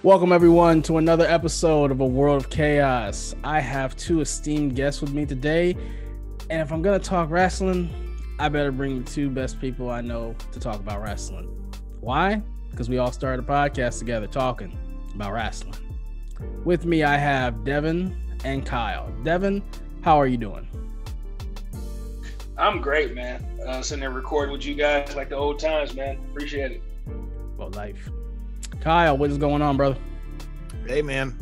Welcome everyone to another episode of A World of Chaos. I have two esteemed guests with me today, and if I'm gonna talk wrestling, I better bring the two best people I know to talk about wrestling. Why? Because we all started a podcast together talking about wrestling. With me, I have Devin and Kyle. Devin, how are you doing? I'm great, man. Sitting there recording with you guys like the old times, man. Appreciate it. Well, life. Kyle, what is going on, brother? Hey, man.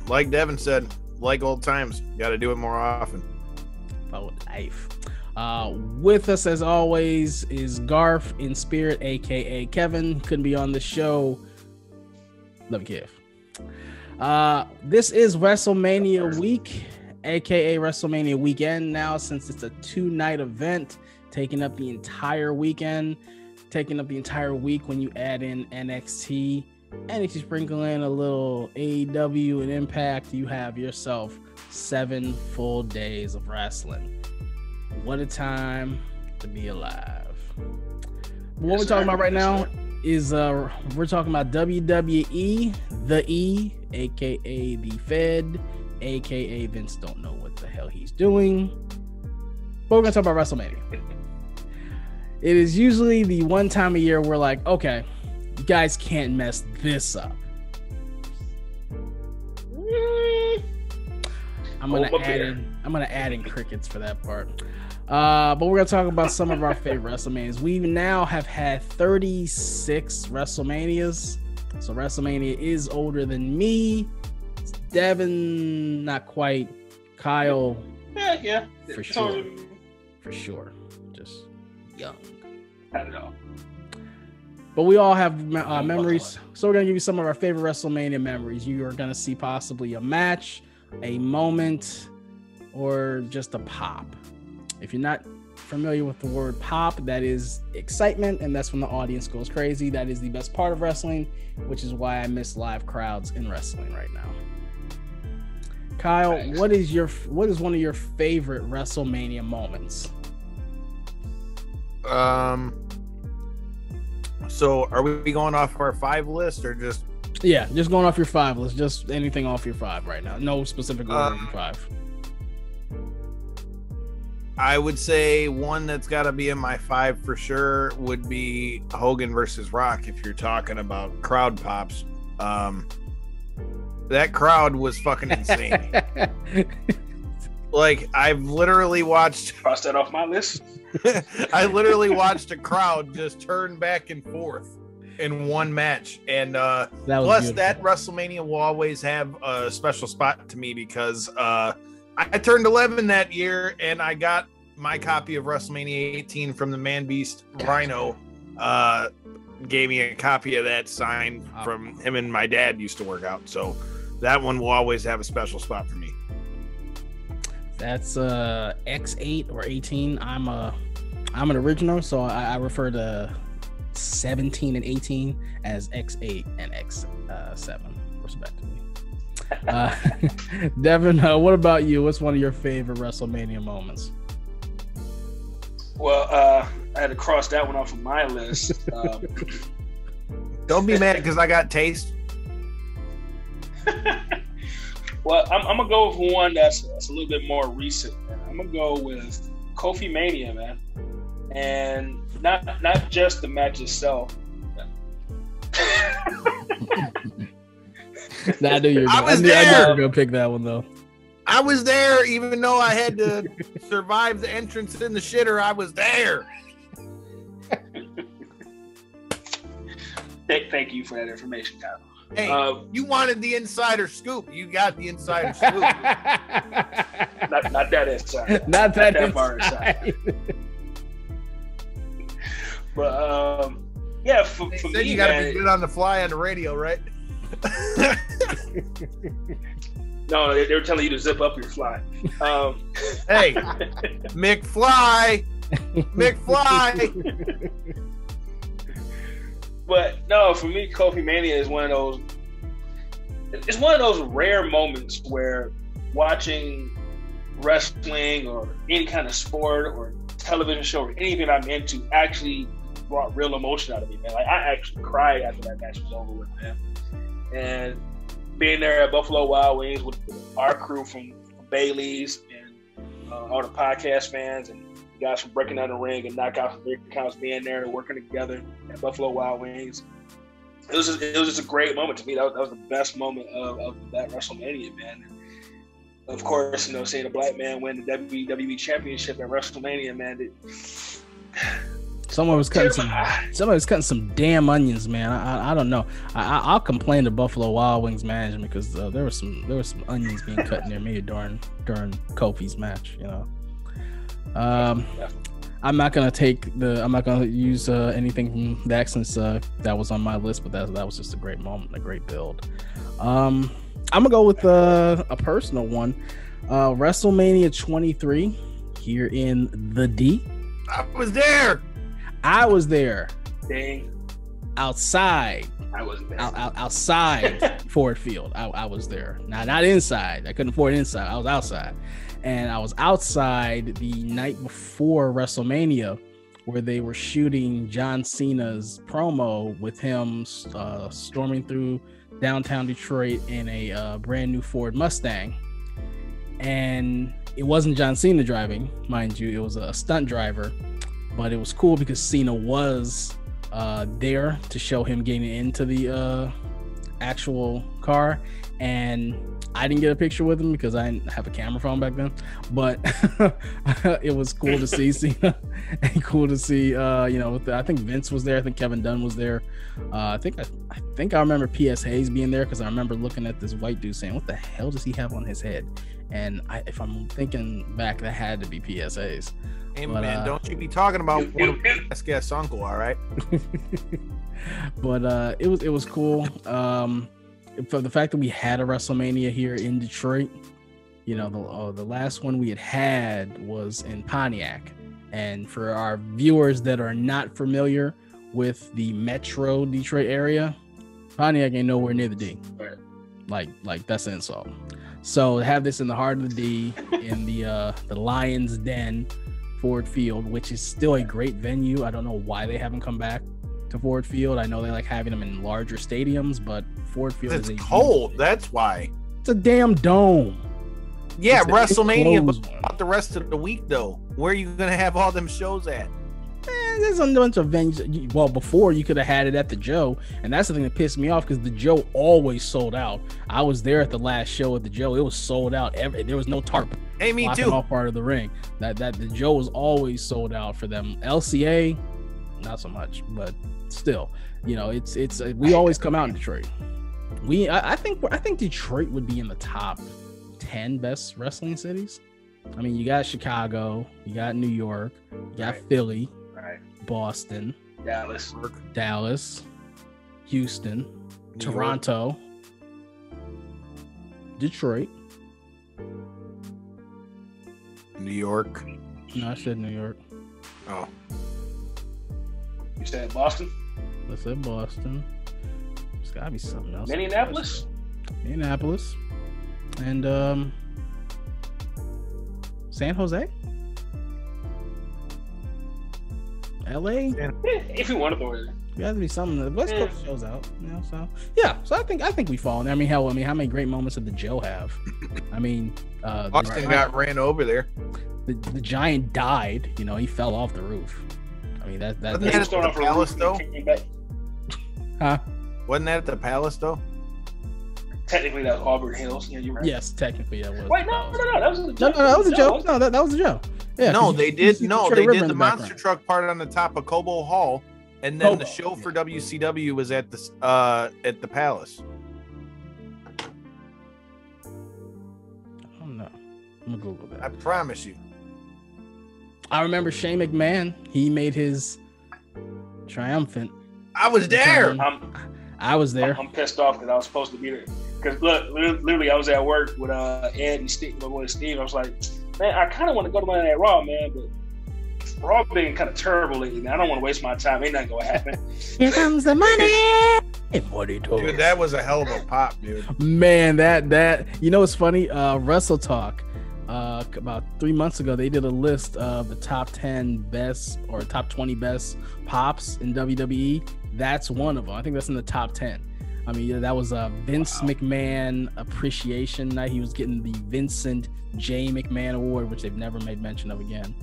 Like Devin said, like old times. Got to do it more often. Oh, life. With us, as always, is Garth in spirit, a.k.a. Kevin. Couldn't be on the show. Love you, Kev. This is WrestleMania week, a.k.a. WrestleMania weekend now, since it's a two-night event, taking up the entire weekend. Taking up the entire week when you add in NXT, and if you sprinkle in a little AEW and Impact, you have yourself 7 full days of wrestling. What a time to be alive. What we're talking about right now is we're talking about WWE, the E, aka the Fed, aka Vince don't know what the hell he's doing. But we're gonna talk about WrestleMania. It is usually the one time a year we're like, okay, you guys can't mess this up. I'm gonna add in crickets for that part. But we're gonna talk about some of our favorite WrestleManias. We now have had 36 WrestleManias. So WrestleMania is older than me. Devin, not quite. Kyle, Yeah. For sure. For sure. Just young. I don't know. But we all have memories. So we're going to give you some of our favorite WrestleMania memories. You are going to see possibly a match, a moment, or just a pop. If you're not familiar with the word pop, that is excitement, and that's when the audience goes crazy. That is the best part of wrestling, which is why I miss live crowds in wrestling right now. Kyle, what is one of your favorite WrestleMania moments? So are we going off our 5 list or just? Yeah, just going off your 5 list. Just anything off your 5 right now. No specific order in 5. I would say one that's got to be in my 5 for sure would be Hogan versus Rock. If you're talking about crowd pops, that crowd was fucking insane. Like, I've literally watched. Cross that off my list. I literally watched a crowd just turn back and forth in one match, and plus beautiful. That WrestleMania will always have a special spot to me because I turned 11 that year, and I got my copy of WrestleMania 18 from the Man Beast Rhino. Gave me a copy of that signed from him, and my dad used to work out, so that one will always have a special spot for me. That's X8 or 18. I'm an original, so I refer to 17 and 18 as X8 and X7 respectively. Devin, what about you? What's one of your favorite WrestleMania moments? Well, I had to cross that one off of my list. Don't be mad because I got taste. Well, I'm gonna go with one that's a little bit more recent, man. I'm gonna go with Kofi Mania, man, and not just the match itself. I knew you were gonna pick that one though. I was there, even though I had to survive the entrance in the shitter. I was there. Thank you for that information, Kyle. Hey, you wanted the insider scoop. You got the insider scoop. not that inside. Not that far inside. But yeah, for me, you gotta be good on the fly on the radio, right? No, they were telling you to zip up your fly. Hey, McFly. But no, for me, Kofi Mania is one of those. It's one of those rare moments where watching wrestling or any kind of sport or television show or anything I'm into actually brought real emotion out of me, man. Like, I actually cried after that match was over with, man. and being there at Buffalo Wild Wings with our crew from Bailey's and all the podcast fans and guys from Breaking Down the Ring and Knockoutsand3counts being there and working together at Buffalo Wild Wings. It was just a great moment to me. That was the best moment of that WrestleMania, man. And of course, seeing a black man win the WWE Championship at WrestleMania, man. Somebody was cutting some damn onions, man. I don't know. I'll complain to Buffalo Wild Wings management because there were some onions being cut in there maybe during Kofi's match. I'm not gonna use anything from that since that was on my list, but that was just a great moment, a great build. I'm gonna go with a personal one. WrestleMania 23 here in the D. I was there. Dang. Outside. I was there. Outside Ford Field. I was there. Not inside. I couldn't afford inside. I was outside. And I was outside the night before WrestleMania where they were shooting John Cena's promo with him storming through downtown Detroit in a brand new Ford Mustang. And it wasn't John Cena driving, mind you. It was a stunt driver. But it was cool because Cena was there to show him getting into the actual car. And I didn't get a picture with him because I didn't have a camera phone back then. But it was cool to see Cena and cool to see, I think Vince was there. I think Kevin Dunn was there. I think I remember P.S. Hayes being there because I remember looking at this white dude saying, what the hell does he have on his head? And if I'm thinking back, that had to be P.S. Hayes. Hey, man, don't you be talking about one of my guest uncle, all right? But it was cool. For the fact that we had a WrestleMania here in Detroit, the last one we had was in Pontiac. And for our viewers that are not familiar with the Metro Detroit area, Pontiac ain't nowhere near the D. Like that's an insult. So to have this in the heart of the D, in the Lions Den, Ford Field, which is still a great venue. I don't know why they haven't come back to Ford Field. I know they like having them in larger stadiums, but Ford Field is cold. That's why. It's a damn dome. Yeah, WrestleMania was about the rest of the week though. Where are you gonna have all them shows at? There's a bunch of venues. Well, before you could have had it at the Joe, and that's the thing that pissed me off because the Joe always sold out. I was there at the last show at the Joe; it was sold out. There was no tarp. Hey, me too. All part of the ring. That the Joe was always sold out for them. LCA, not so much, but still, it's we always come out in Detroit. I think Detroit would be in the top 10 best wrestling cities. I mean, you got Chicago, you got New York, you got Philly. Boston, Dallas, Houston, Toronto, Detroit, New York. No, I said New York. Oh, you said Boston? I said Boston. There's gotta be something else. Minneapolis, and San Jose. LA, if you want to throw it, there has to be something. The West Coast shows out, So yeah, so I think we fall in. I mean, how many great moments did the Joe have? I mean, Austin got ran over there. The Giant died. He fell off the roof. I mean, that's at the Palace though. Huh? Wasn't that at the Palace though? Technically, that was Auburn Hills. Yeah, you're right. Yes, technically that was. Wait, no, that was the Joe. No, that was a Joe. No, that was a Joe. Yeah, no, they did. No, they did the monster truck part on the top of Cobo Hall, and then the show for WCW was at the Palace. Oh no, I'm gonna Google that. I promise you. I remember Shane McMahon. He made his triumphant. I was there. I was there. I'm pissed off because I was supposed to be there. Because look, literally, I was at work with Ed and Steve. My boy Steve. I was like, man, I kind of want to go to Monday Night Raw, man, but Raw being kind of terrible lately, man. I don't want to waste my time. Ain't nothing gonna happen. Here comes the money. Dude, that was a hell of a pop, dude. Man, that it's funny. Wrestle Talk. About 3 months ago, they did a list of the top 10 best or top 20 best pops in WWE. That's one of them. I think that's in the top 10. I mean, that was a Vince McMahon appreciation night. He was getting the Vincent J. McMahon Award, which they've never made mention of again.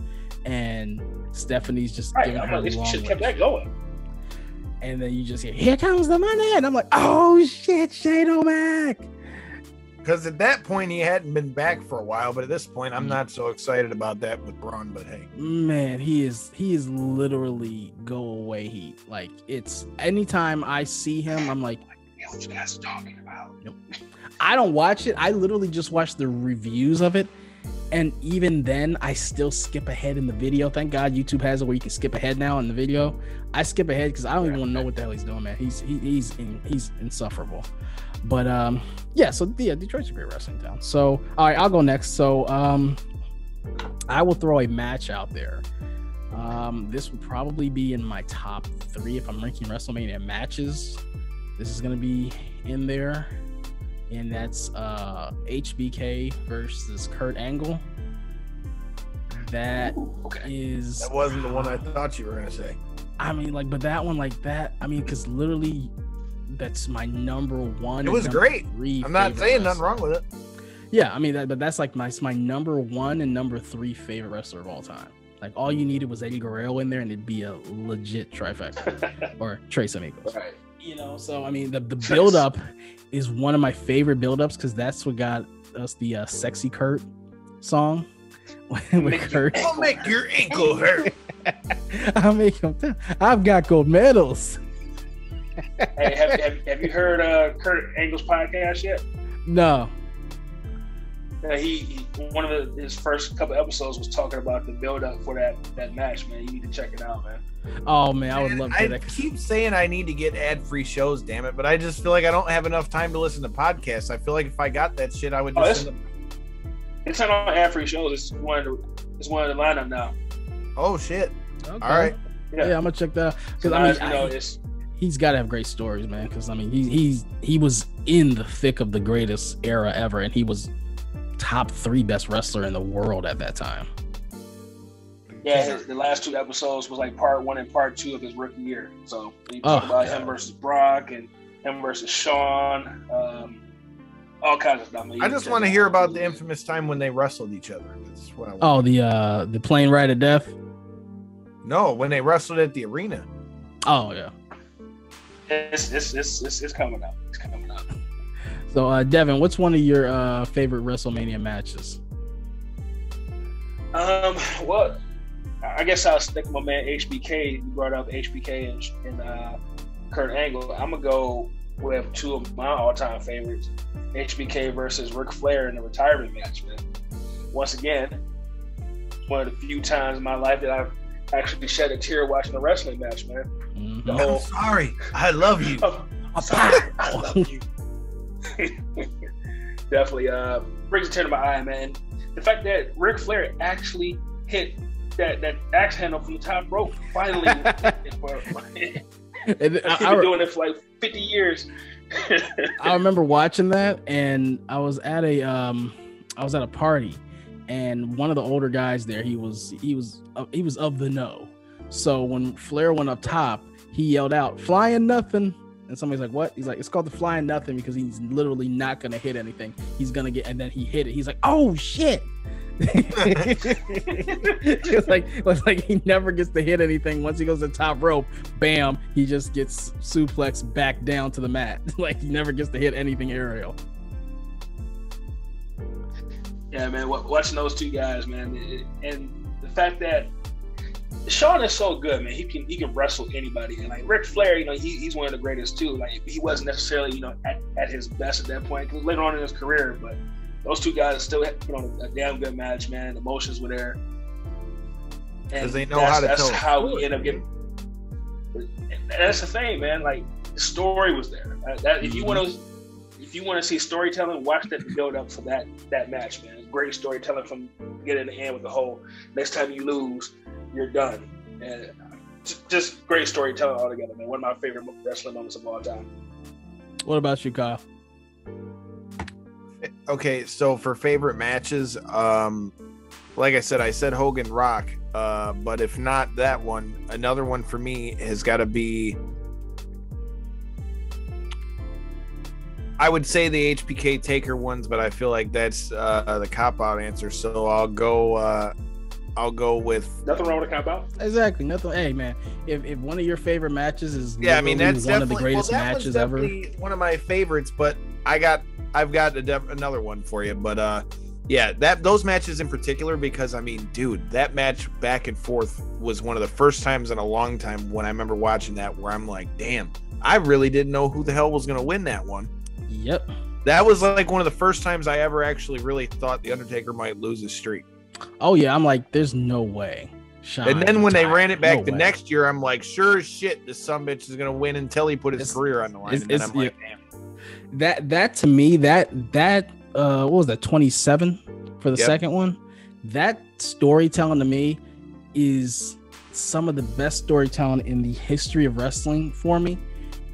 And Stephanie's just giving her you should have kept that going. And then you just hear, "Here comes the money," and I'm like, "Oh shit, Shane O'Mac!" Because at that point he hadn't been back for a while, but at this point I'm not so excited about that with Braun. But hey, man, he is literally go away heat. Like, it's anytime I see him, I'm like, what you guys talking about? Nope. I don't watch it. I literally just watch the reviews of it. And even then, I still skip ahead in the video. Thank God YouTube has it where you can skip ahead now in the video. I skip ahead because I don't even want to know what the hell he's doing, man. He's insufferable. But yeah, so yeah, Detroit's a great wrestling town. So all right, I'll go next. So I will throw a match out there. This would probably be in my top 3 if I'm ranking WrestleMania matches. This is gonna be in there. And that's HBK versus Kurt Angle. That wasn't the one I thought you were gonna say. I mean, like, but that one, like that. I mean, because literally, that's my number 1. It was great. I'm not saying nothing wrong with it. Yeah, I mean, but that's like my number 1 and number 3 favorite wrestler of all time. Like, all you needed was Eddie Guerrero in there, and it'd be a legit trifecta or Tres Amigos. Right. You know, so I mean, the build up is one of my favorite build ups because that's what got us the Sexy Kurt song. With Kurt. I'll make your ankle hurt. I'll make him. I've got gold medals. Hey, have you heard Kurt Angle's podcast yet? No. He one of his first couple episodes was talking about the build up for that match, man. You need to check it out, man. Oh man, I would love to. I keep saying I need to get ad-free shows, damn it, but I just feel like I don't have enough time to listen to podcasts. I feel like if I got that shit, I would just. It's not on ad-free shows. It's one of the lineup now. Oh shit! Okay. All right. Yeah, I'm gonna check that out because I mean, he's got to have great stories, man. Because I mean, he was in the thick of the greatest era ever, and he was top 3 best wrestler in the world at that time. Yeah, the last 2 episodes was like part 1 and part 2 of his rookie year. So you talk about him versus Brock and him versus Shawn, all kinds of stuff. I just want to hear about the infamous time when they wrestled each other. That's what I want. Oh, the plane ride of death. No, when they wrestled at the arena. Oh yeah. It's coming up. It's coming up. So, Devin, what's one of your favorite WrestleMania matches? Well, I guess I'll stick with my man HBK. You brought up HBK and Kurt Angle. I'm gonna go with 2 of my all-time favorites: HBK versus Ric Flair in the retirement match. Man, once again, one of the few times in my life that I've actually shed a tear watching a wrestling match. Man, mm-hmm. I'm sorry. I love you. I'm sorry. I love you. Definitely brings a tear to my eye, man. The fact that Ric Flair actually hit that axe handle from the top rope finally. He's been doing it for like 50 years. I remember watching that, and I was at a party, and one of the older guys there, he was of the know. So when Flair went up top, he yelled out, "Flying nothing." And somebody's like, "What?" He's like, "It's called the flying nothing because he's literally not going to hit anything. He's going to get," and then he hit it. He's like, "Oh shit." It's like he never gets to hit anything. Once he goes to the top rope, bam, he just gets suplexed back down to the mat. Like he never gets to hit anything aerial. Yeah, man, watching those 2 guys, man, and the fact that Shawn is so good, man. He can wrestle anybody, and like Ric Flair, you know, he's one of the greatest too. Like he wasn't necessarily, you know, at his best at that point because later on in his career, but those 2 guys still had, you know, a damn good match, man. The emotions were there, because they know how to tell. That's how we end up getting. And that's the thing, man. Like the story was there. If you want to see storytelling, watch that build up for that match, man. Great storytelling from beginning to end with the whole. Next time you lose, you're done, and just great storytelling altogether, man. One of my favorite wrestling moments of all time. What about you, Kyle? Okay, so for favorite matches, like I said Hogan Rock, but if not that one, another one for me has got to be I would say the HBK Taker ones, but I feel like that's the cop-out answer. So I'll go with nothing wrong with a cop-out. Exactly, nothing. Hey man, if one of your favorite matches is that's one of the greatest matches ever, one of my favorites. But I've got another one for you. But those matches in particular, because I mean, dude, that match back and forth was one of the first times in a long time when I remember watching that where I'm like, damn, I really didn't know who the hell was going to win that one. Yep. That was like one of the first times I ever actually really thought The Undertaker might lose his streak. Oh, yeah. I'm like, there's no way. And then when they ran it back next year, I'm like, sure as shit, this sumbitch is going to win until he put his career on the line. And then I'm like, damn. That to me, that what was that, 27 for the second one? That storytelling to me is some of the best storytelling in the history of wrestling for me,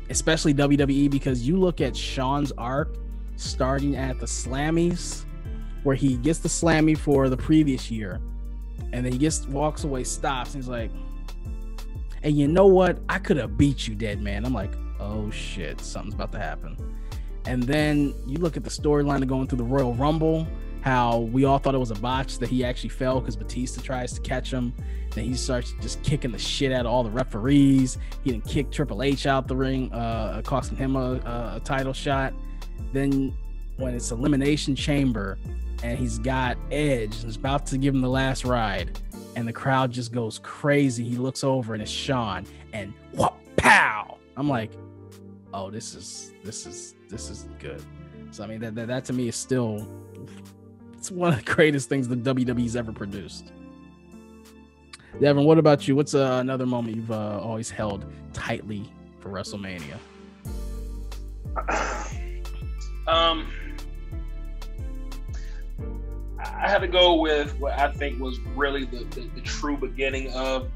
especially WWE, because you look at Shawn's arc starting at the Slammies, where he gets the Slammy for the previous year, and then he walks away, stops, and he's like, hey, you know what? I could have beat you, dead man. I'm like, oh shit, something's about to happen. And then you look at the storyline of going through the Royal Rumble, how we all thought it was a botch, that he actually fell because Batista tries to catch him. Then he starts just kicking the shit out of all the referees. He didn't kick Triple H out the ring, costing him a title shot. Then when it's Elimination Chamber and he's got Edge and is about to give him the last ride, and the crowd just goes crazy, he looks over and it's Shawn, and whoop, pow! I'm like, oh, this is good. So I mean, that to me is still, it's one of the greatest things the WWE's ever produced. Devin, what about you? What's another moment you've always held tightly for WrestleMania? I had to go with what I think was really the true beginning of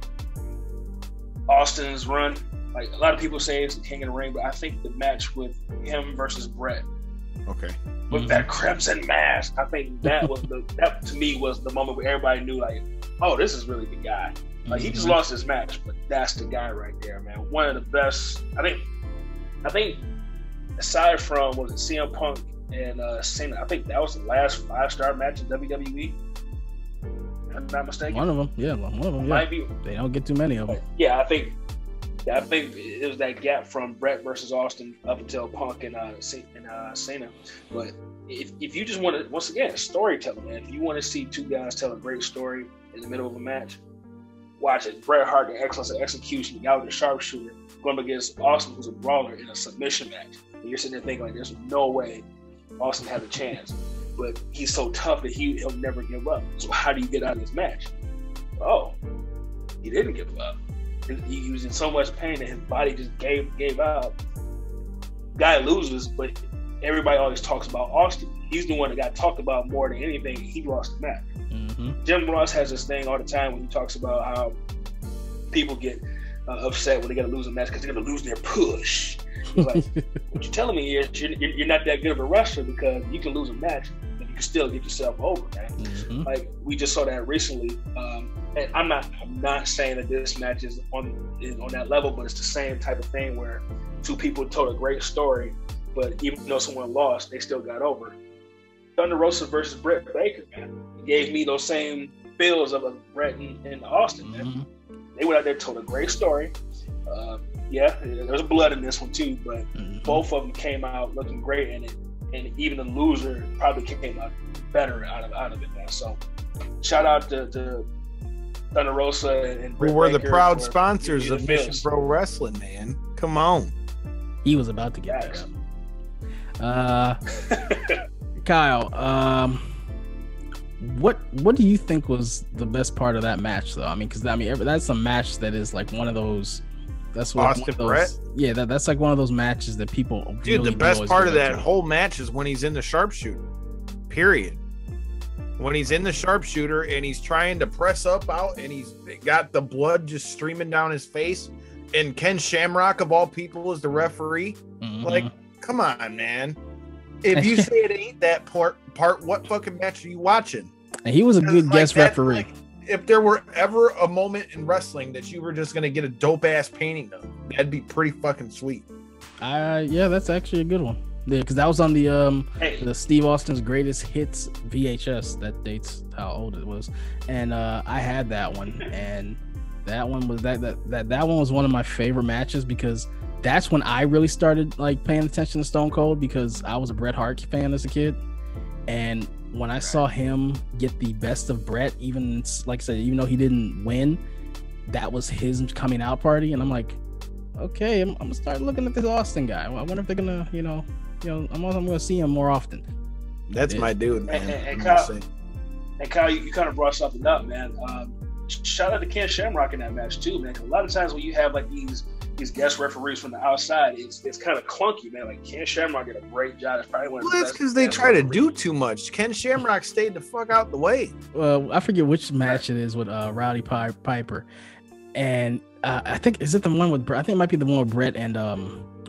Austin's run. Like, a lot of people say it's the King of the Ring, but I think the match with him versus Bret, okay, with that crimson mask, I think that was that to me was the moment where everybody knew, like, oh, this is really the guy. Like, he just lost his match, but that's the guy right there, man. One of the best. I think aside from, was it CM Punk and Cena, I think that was the last 5-star match in WWE. If I'm not mistaken. One of them, yeah. Might be. They don't get too many of them. Yeah, I think it was that gap from Bret versus Austin up until Punk and Cena. But if you just want to, once again, storytelling, man. If you want to see two guys tell a great story in the middle of a match, watch it. Bret Hart, the excellence of execution, the guy with the sharpshooter, going up against Austin, who's a brawler, in a submission match. And you're sitting there thinking, like, there's no way Austin has a chance. But he's so tough that he'll never give up. So how do you get out of this match? Oh, he didn't give up. He was in so much pain that his body just gave out. Guy loses, but everybody always talks about Austin. He's the one that got talked about more than anything. He lost the match. Jim Ross has this thing all the time when he talks about how people get upset when they got to lose a match because they're going to lose their push. He's like, what you're telling me is you're not that good of a wrestler, because you can lose a match and you can still get yourself over, man. Like, we just saw that recently. And I'm not saying that this match is on that level, but it's the same type of thing where two people told a great story, but even though someone lost, they still got over. Thunder Rosa versus Britt Baker, man. It gave me those same feels of Bret and Austin, man. They went out there and told a great story. There's blood in this one too, but both of them came out looking great in it, and even the loser probably came out better out of it, man. So shout out to Thunder Rosa and Britt who were Baker, the proud sponsors of Mission Pro Wrestling, man. Come on. He was about to get that. Kyle, what do you think was the best part of that match, though? I mean, because that's a match that is like one of those. That's what Austin Bret. Yeah, that's like one of those matches that people. Dude, really the best part of that whole match is when he's in the sharpshooter. Period. When he's in the sharpshooter and he's trying to press up out and he's got the blood just streaming down his face, and Ken Shamrock of all people is the referee. Like, come on, man. If you say it ain't that part, what fucking match are you watching? And he was a good guest referee. Like, if there were ever a moment in wrestling that you were just gonna get a dope ass painting of, that'd be pretty fucking sweet. Yeah, that's actually a good one. because that was on the Steve Austin's Greatest Hits VHS. That dates how old it was, and I had that one, and that one was that one was one of my favorite matches because that's when I really started like paying attention to Stone Cold because I was a Bret Hart fan as a kid, and when I saw him get the best of Bret, even like I said, even though he didn't win, that was his coming out party, and I'm like, okay, I'm gonna start looking at this Austin guy. I wonder if they're gonna, I'm gonna see him more often. That's my dude, man. And Kyle, you kind of brought something up, man. Shout out to Ken Shamrock in that match too, man. A lot of times when you have like these guest referees from the outside, it's kind of clunky, man. Like Ken Shamrock did a great job. It's probably one of the that's because they try to do too much. Ken Shamrock stayed the fuck out the way. I forget which match it is with Rowdy Piper, and I think is it the one with I think it might be the one with Bret and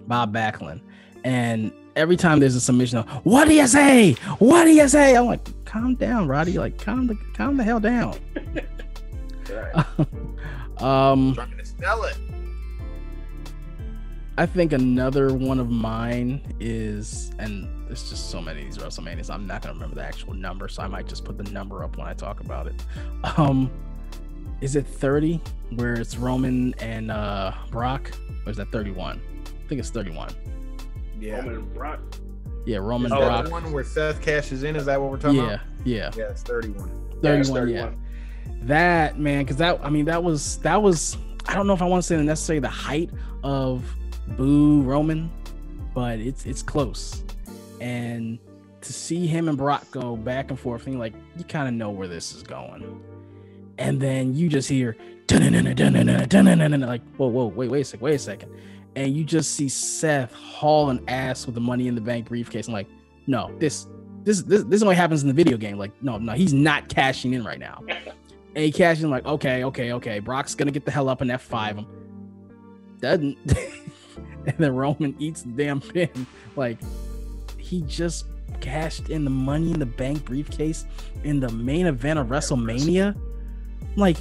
Bob Backlund, and every time there's a submission, what do you say? What do you say? I'm like, calm down, Roddy. Like, calm the hell down. Trying to sell it. I think another one of mine is, and there's just so many of these WrestleManias, I'm not gonna remember the actual number, so I might just put the number up when I talk about it. Is it 30 where it's Roman and Brock, or is that 31? I think it's 31. Yeah, Roman and Brock. Yeah, Roman and Brock. The one where Seth cashes in, is that what we're talking about? Yeah, it's 31. 31, yeah. That, man, because that was I don't know if I want to say necessarily the height of Boo Roman, but it's close. And to see him and Brock go back and forth, and like you kind of know where this is going, and then you just hear like whoa, wait a second, and you just see Seth hauling ass with the Money in the Bank briefcase. I'm like, no, this only happens in the video game. Like, no, he's not cashing in right now. And he cashed in like, okay. Brock's gonna get the hell up and F5 him. Doesn't. And then Roman eats the damn pin. Like, he just cashed in the Money in the Bank briefcase in the main event of WrestleMania. Like,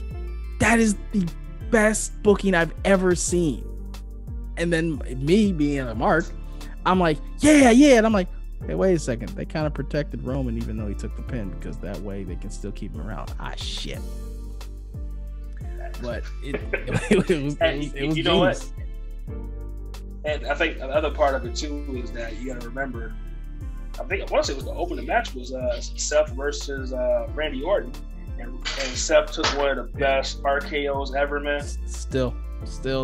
that is the best booking I've ever seen. And then me being a mark, I'm like, yeah. And I'm like, hey, wait a second. They kind of protected Roman even though he took the pin because that way they can still keep him around. Shit. But it was you know what? And I think the other part of it too is that you got to remember. I want to say it was the opening match was Seth versus Randy Orton, and Seth took one of the best RKOs ever, man. Still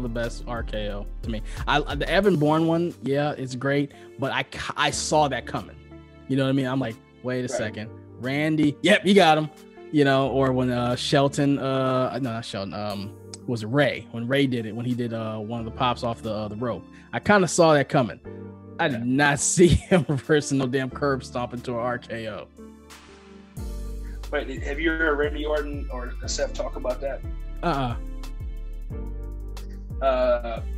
the best RKO to me. The Evan Bourne one, yeah, it's great, but I saw that coming. You know what I mean? I'm like, wait a second, Randy. Yep, you got him. You know, or when Shelton, not Shelton, was Ray, when Ray did it, when he did one of the pops off the rope. I kind of saw that coming. I did not see him reversing no damn curb stomp into an RKO. Wait, have you heard Randy Orton or Seth talk about that?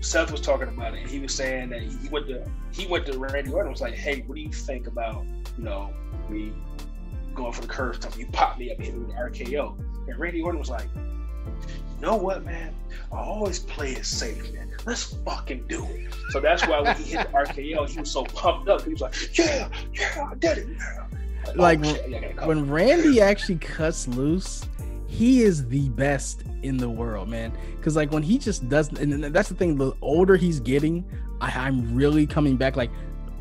Seth was talking about it, and he was saying that he went to Randy Orton and was like, hey, what do you think about, me going for the curve stomp? You pop me up and hit me with RKO. And Randy Orton was like, you know what, man? I always play it safe, man. Let's fucking do it. So that's why when he hit the RKO, he was so pumped up. He was like, yeah, I did it. Like, when Randy actually cuts loose, he is the best in the world, man. Because like when he just doesn't, and that's the thing, the older he's getting, I'm really coming back. Like,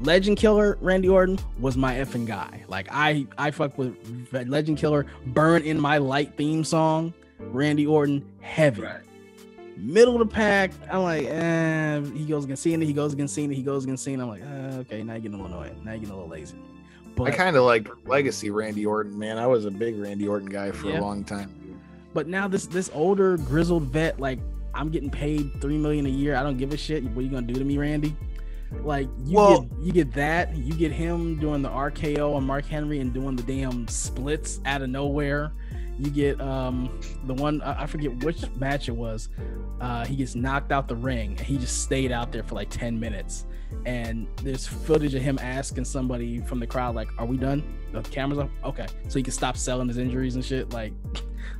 Legend Killer Randy Orton was my effing guy. Like, I fuck with Legend Killer, Burn in My Light theme song, Randy Orton, heavy. Right. Middle of the pack, I'm like, he goes against Cena, he goes against Cena. I'm like, okay, now you're getting a little annoying. Now you're getting a little lazy. But I kind of like legacy Randy Orton, man. I was a big Randy Orton guy for a long time. But now this older grizzled vet, like, I'm getting paid $3 million a year. I don't give a shit. What are you gonna do to me, Randy? Like, you get that. You get him doing the RKO on Mark Henry and doing the damn splits out of nowhere. You get the one, I forget which match it was. He gets knocked out the ring and he just stayed out there for like 10 minutes. And there's footage of him asking somebody from the crowd, like, are we done? The camera's up? Okay. So he can stop selling his injuries and shit. Like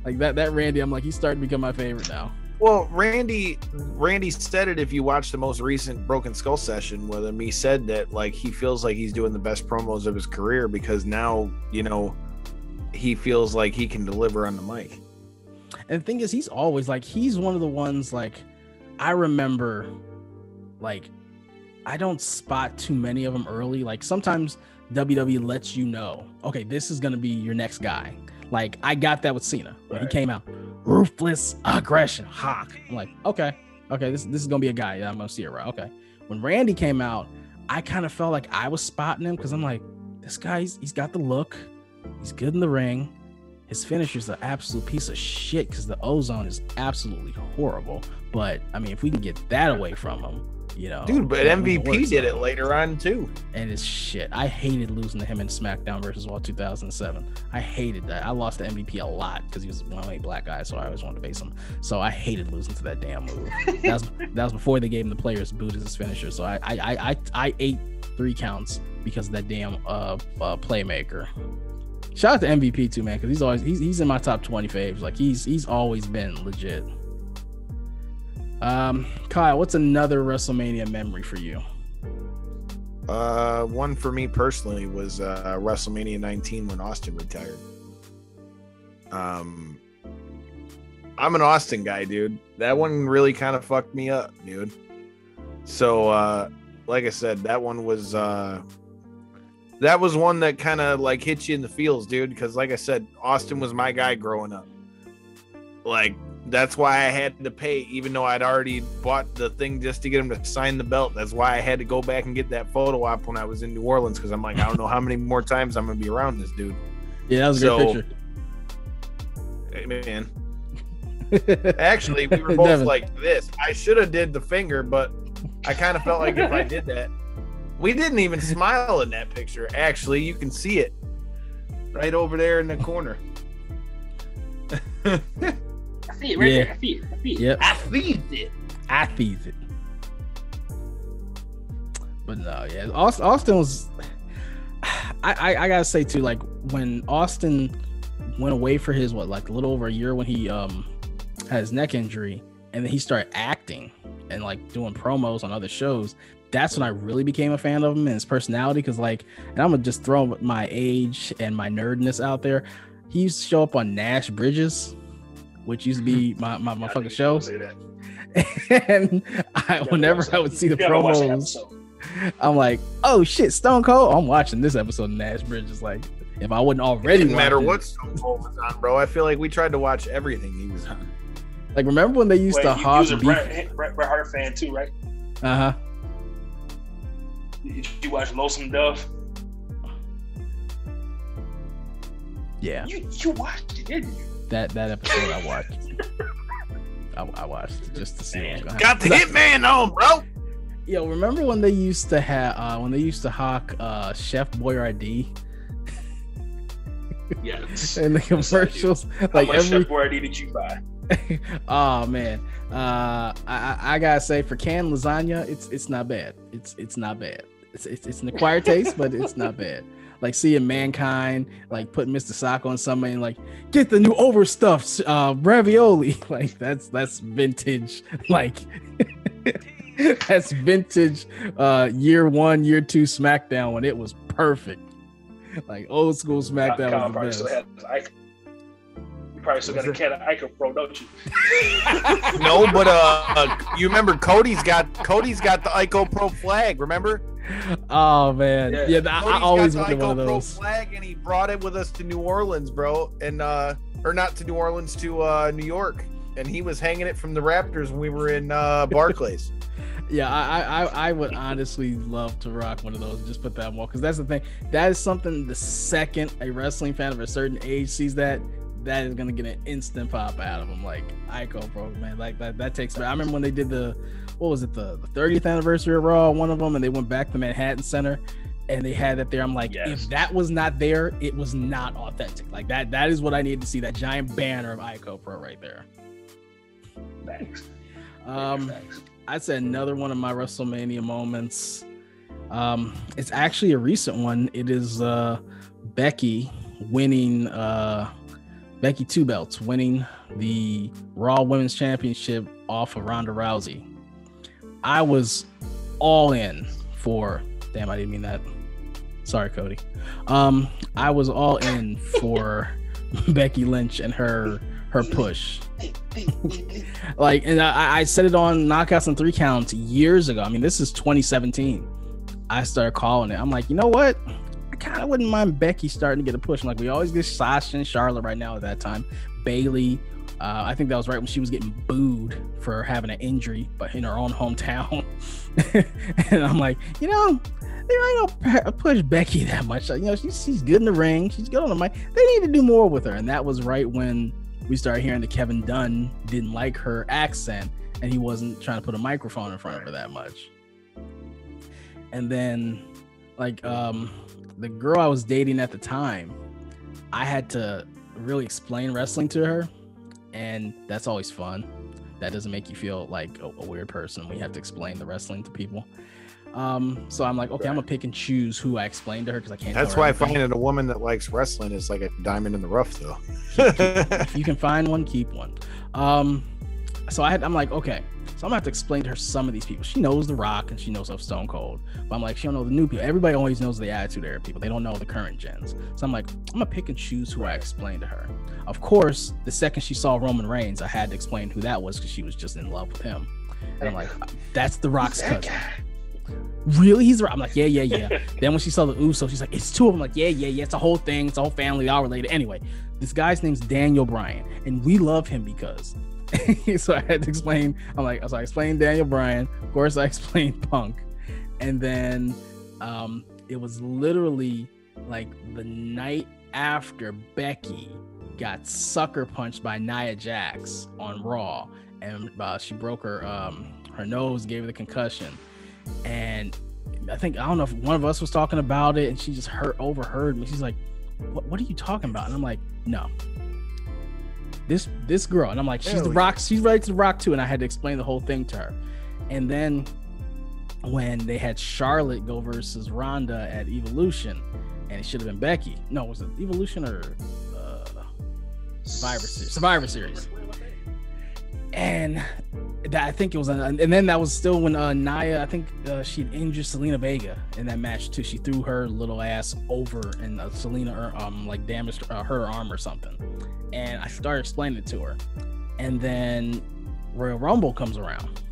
that Randy, I'm like, he's starting to become my favorite now. Well, Randy said it. If you watch the most recent Broken Skull session with him, he said that like he feels like he's doing the best promos of his career because now, you know, he feels like he can deliver on the mic. And the thing is, he's always like, he's one of the ones, like, I remember, like, I don't spot too many of them early. Like, sometimes WWE lets you know, okay, this is going to be your next guy. Like, I got that with Cena when he came out. Ruthless aggression, Hawk. I'm like, okay, this is going to be a guy. Yeah, I'm going to see it right. Okay. When Randy came out, I kind of felt like I was spotting him because I'm like, this guy, he's got the look. He's good in the ring. His finisher's an absolute piece of shit because the ozone is absolutely horrible. But I mean, if we can get that away from him, you know, dude. But MVP did it later on too, and it's shit. I hated losing to him in SmackDown versus Raw 2007. I hated that. I lost to MVP a lot because he was one of my black guys, so I always wanted to face him. So I hated losing to that damn move. that was before they gave him the player's boot as his finisher. So I ate 3 counts because of that damn playmaker. Shout out to MVP too, man, because he's in my top 20 faves. Like he's always been legit. Kyle, what's another WrestleMania memory for you? One for me personally was WrestleMania 19 when Austin retired. I'm an Austin guy, dude. That one really kind of fucked me up, dude. So like I said, that one was one that kind of like hit you in the feels, dude, because like I said, Austin was my guy growing up. Like, that's why I had to pay, even though I'd already bought the thing just to get him to sign the belt. That's why I had to go back and get that photo op when I was in New Orleans, because I'm like, I don't know how many more times I'm going to be around this dude. Yeah, that was a good picture. Hey, man. Actually, we were both Devin. Like this. I should have did the finger, but I kind of felt like if I did that. We didn't even smile in that picture. Actually, you can see it right over there in the corner. I see it right there. I see it. Yep. I see it. But no, yeah, Austin was. I gotta say too, like when Austin went away for his a little over a year when he had his neck injury, and then he started acting and like doing promos on other shows. That's when I really became a fan of him and his personality. Because and I'm gonna just throw my age and my nerdness out there. He used to show up on Nash Bridges, which used to be my fucking show. And whenever I would see the promos, I'm like, oh shit, Stone Cold. I'm watching this episode of Nash Bridges. Like, if I wouldn't already, it didn't matter what Stone Cold was on, bro. I feel like we tried to watch everything he was on. Like, remember when they used to hog? You was a Bret Hart fan too, right? Uh-huh. Did you watch Lonesome Dove? Yeah. You watched it, didn't you? That episode I watched. I watched just to see what was going to happen. Got the Hitman on, bro. Yo, remember when they used to have hawk Chef Boyardee? Yes. In the commercials, like how much Chef Boyardee did you buy? Oh man, I gotta say, for canned lasagna, it's not bad. It's not bad. It's an acquired taste, but it's not bad. Like seeing Mankind like putting Mr. Sock on somebody and like, get the new overstuffed ravioli. Like that's vintage. Like that's vintage year 1, year 2 SmackDown when it was perfect. Like old school SmackDown was the best. You probably still got a can of Ico Pro, don't you? No, but you remember Cody's got the Ico Pro flag, remember? Oh man, yeah, I always wanted one of those. Pro flag, and he brought it with us to New Orleans, bro, and or not to New Orleans, to New York, and he was hanging it from the Raptors when we were in Barclays. Yeah, I would honestly love to rock one of those. Just put that on wall, because that's the thing. That is something. The second a wrestling fan of a certain age sees that is gonna get an instant pop out of them. Like Ico Pro, man, like that takes. I remember when they did the 30th anniversary of Raw, one of them, and they went back to Manhattan Center and they had it there. I'm like, yes. If that was not there, it was not authentic. Like that is what I needed to see, that giant banner of Ico Pro right there. Thanks. I'd say another one of my WrestleMania moments. It's actually a recent one. It is Becky winning the Becky 2 belts, winning the Raw Women's Championship off of Ronda Rousey. I was all in for. Damn, I didn't mean that. Sorry, Cody. I was all in for Becky Lynch and her push. Like, and I said it on Knockoutsand3counts years ago. I mean, this is 2017. I started calling it. I'm like, you know what? I kind of wouldn't mind Becky starting to get a push. I'm like, we always get Sasha and Charlotte right now at that time. Bayley. I think that was right when she was getting booed for having an injury, but in her own hometown. And I'm like, you know, they don't push Becky that much. You know, she's good in the ring. She's good on the mic. They need to do more with her. And that was right when we started hearing that Kevin Dunn didn't like her accent and he wasn't trying to put a microphone in front of her that much. And then, like, the girl I was dating at the time, I had to really explain wrestling to her. And that's always fun. That doesn't make you feel like a weird person. We have to explain the wrestling to people. So I'm like, okay, I'm gonna pick and choose who I explain to her because I can't. That's why finding a woman that likes wrestling is like a diamond in the rough, though. If you can find one, keep one. So I'm like, okay, so I'm gonna have to explain to her some of these people. She knows The Rock and she knows of Stone Cold, but I'm like, she don't know the new people. Everybody always knows the Attitude Era people. They don't know the current gens. So I'm like, I'm gonna pick and choose who I explain to her. Of course, the second she saw Roman Reigns, I had to explain who that was because she was just in love with him. And I'm like, that's The Rock's cousin. Really? He's right. I'm like, yeah. Then when she saw the Usos, she's like, it's two of them. Like, yeah. It's a whole thing. It's a whole family. All related. Anyway, this guy's name's Daniel Bryan, and we love him because. So I had to explain. I'm like, so I explained Daniel Bryan. Of course, I explained Punk, and then it was literally like the night after Becky got sucker punched by Nia Jax on Raw, and she broke her nose, gave her the concussion. And I don't know if one of us was talking about it and she just overheard me. She's like, what are you talking about? And I'm like, no, this girl. And I'm like, she's The Rock. She's ready to The Rock too. And I had to explain the whole thing to her. And then when they had Charlotte go versus Ronda at Evolution, and it should have been Becky. No, was it Evolution or Survivor Series? And that, I think it was, and then that was still when Nia, I think she'd injured Selena Vega in that match too. She threw her little ass over, and Selena like damaged her arm or something. And I started explaining it to her, and then Royal Rumble comes around,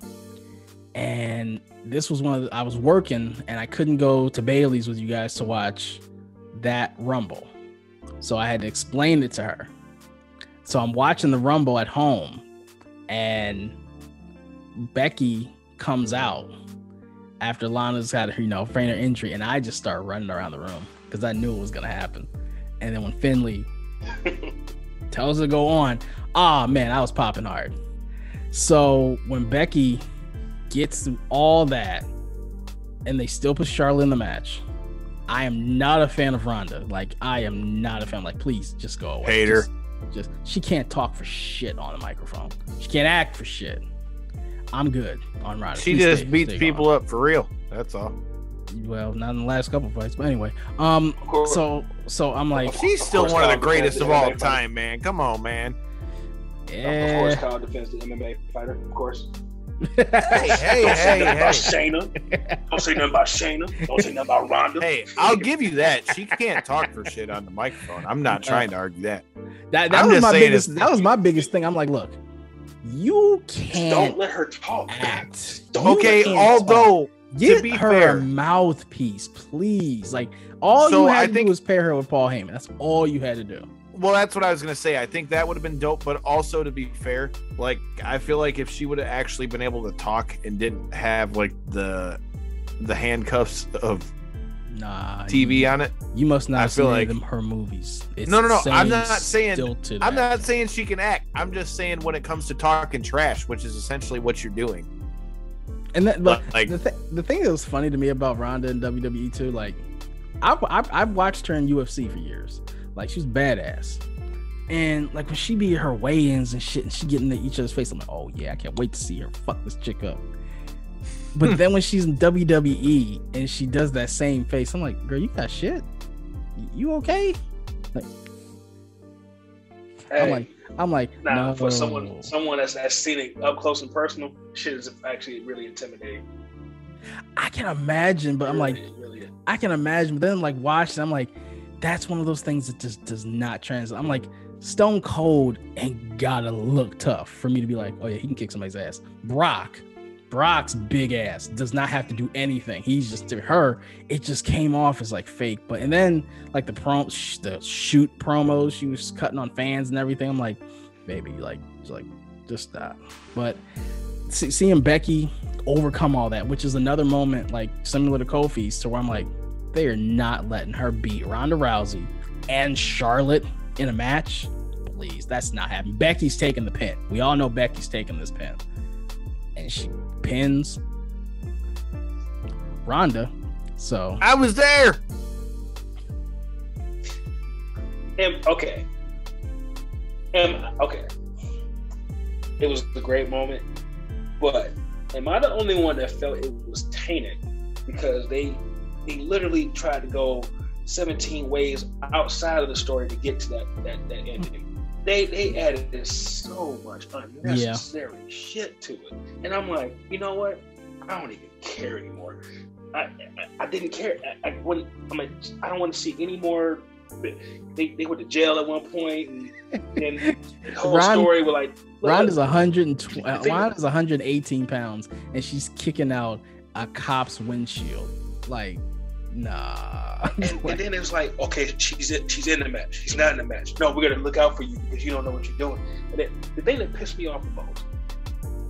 and this was I was working, and I couldn't go to Bailey's with you guys to watch that Rumble, so I had to explain it to her. So I'm watching the Rumble at home. And Becky comes out after Lana's had her, feign her injury, and I just start running around the room because I knew it was gonna happen. And then when Finley tells her to go on, man, I was popping hard. So when Becky gets through all that, and they still put Charlotte in the match, I am not a fan of Ronda. Like, I am not a fan. Like, please just go away. Hater. Just she can't talk for shit on a microphone. She can't act for shit. I'm good on Ronda. She just beats people up for real. That's all. Well, not in the last couple of fights, but anyway. So I'm like, she's still one of the greatest of all time, man. Come on, man. Yeah. Of course, Kyle defends the MMA fighter. Of course. Hey. About Shayna. Don't say nothing about Shayna. Don't say nothing about Ronda. Hey, I'll give you that. She can't talk for shit on the microphone. I'm not trying to argue that. That was my biggest thing. I'm like, look, you can't. Don't let her talk. Act. Although get to be her fair, a mouthpiece, please. Like all you had to do was pair her with Paul Heyman. That's all you had to do. Well, that's what I was gonna say. I think that would have been dope, but also to be fair, like I feel like if she would have actually been able to talk and didn't have like the handcuffs of TV on it, you must not have seen her movies. It's no. I'm not saying she can act. I'm just saying when it comes to talking trash, which is essentially what you're doing. And that, like the thing that was funny to me about Ronda and WWE too, like I've watched her in UFC for years. Like she's badass, and like when she be her weigh-ins and shit, and she get into each other's face, I'm like, oh yeah, I can't wait to see her fuck this chick up. But then when she's in WWE and she does that same face, I'm like, girl, you got shit? You okay? Like, Hey, I'm like, no. For someone that's seen it up close and personal, shit is actually really intimidating. I can imagine, but I'm like, I can imagine, but then like watching, I'm like, that's one of those things that just does not translate. I'm like, Stone Cold ain't gotta look tough for me to be like, oh yeah, he can kick somebody's ass. Brock's big ass does not have to do anything. He's just, to her, it just came off as like fake. And then like the shoot promos she was cutting on fans and everything, I'm like, baby, just stop. But seeing Becky overcome all that, which is another moment like similar to Kofi's, to where I'm like, they are not letting her beat Ronda Rousey and Charlotte in a match. Please, that's not happening. Becky's taking the pin. We all know Becky's taking this pin. And she pins Ronda. So I was there. Okay. It was a great moment, but am I the only one that felt it was tainted? Because they literally tried to go 17 ways outside of the story to get to that ending. They added so much unnecessary shit to it, and I'm like, you know what? I don't even care anymore. I didn't care. I don't want to see any more. They went to jail at one point, and the whole story was like, Ronda's 118 pounds, and she's kicking out a cop's windshield. Like, nah. And then it was like, okay, she's in the match. She's not in the match. No, we're gonna look out for you because you don't know what you're doing. And then the thing that pissed me off the most,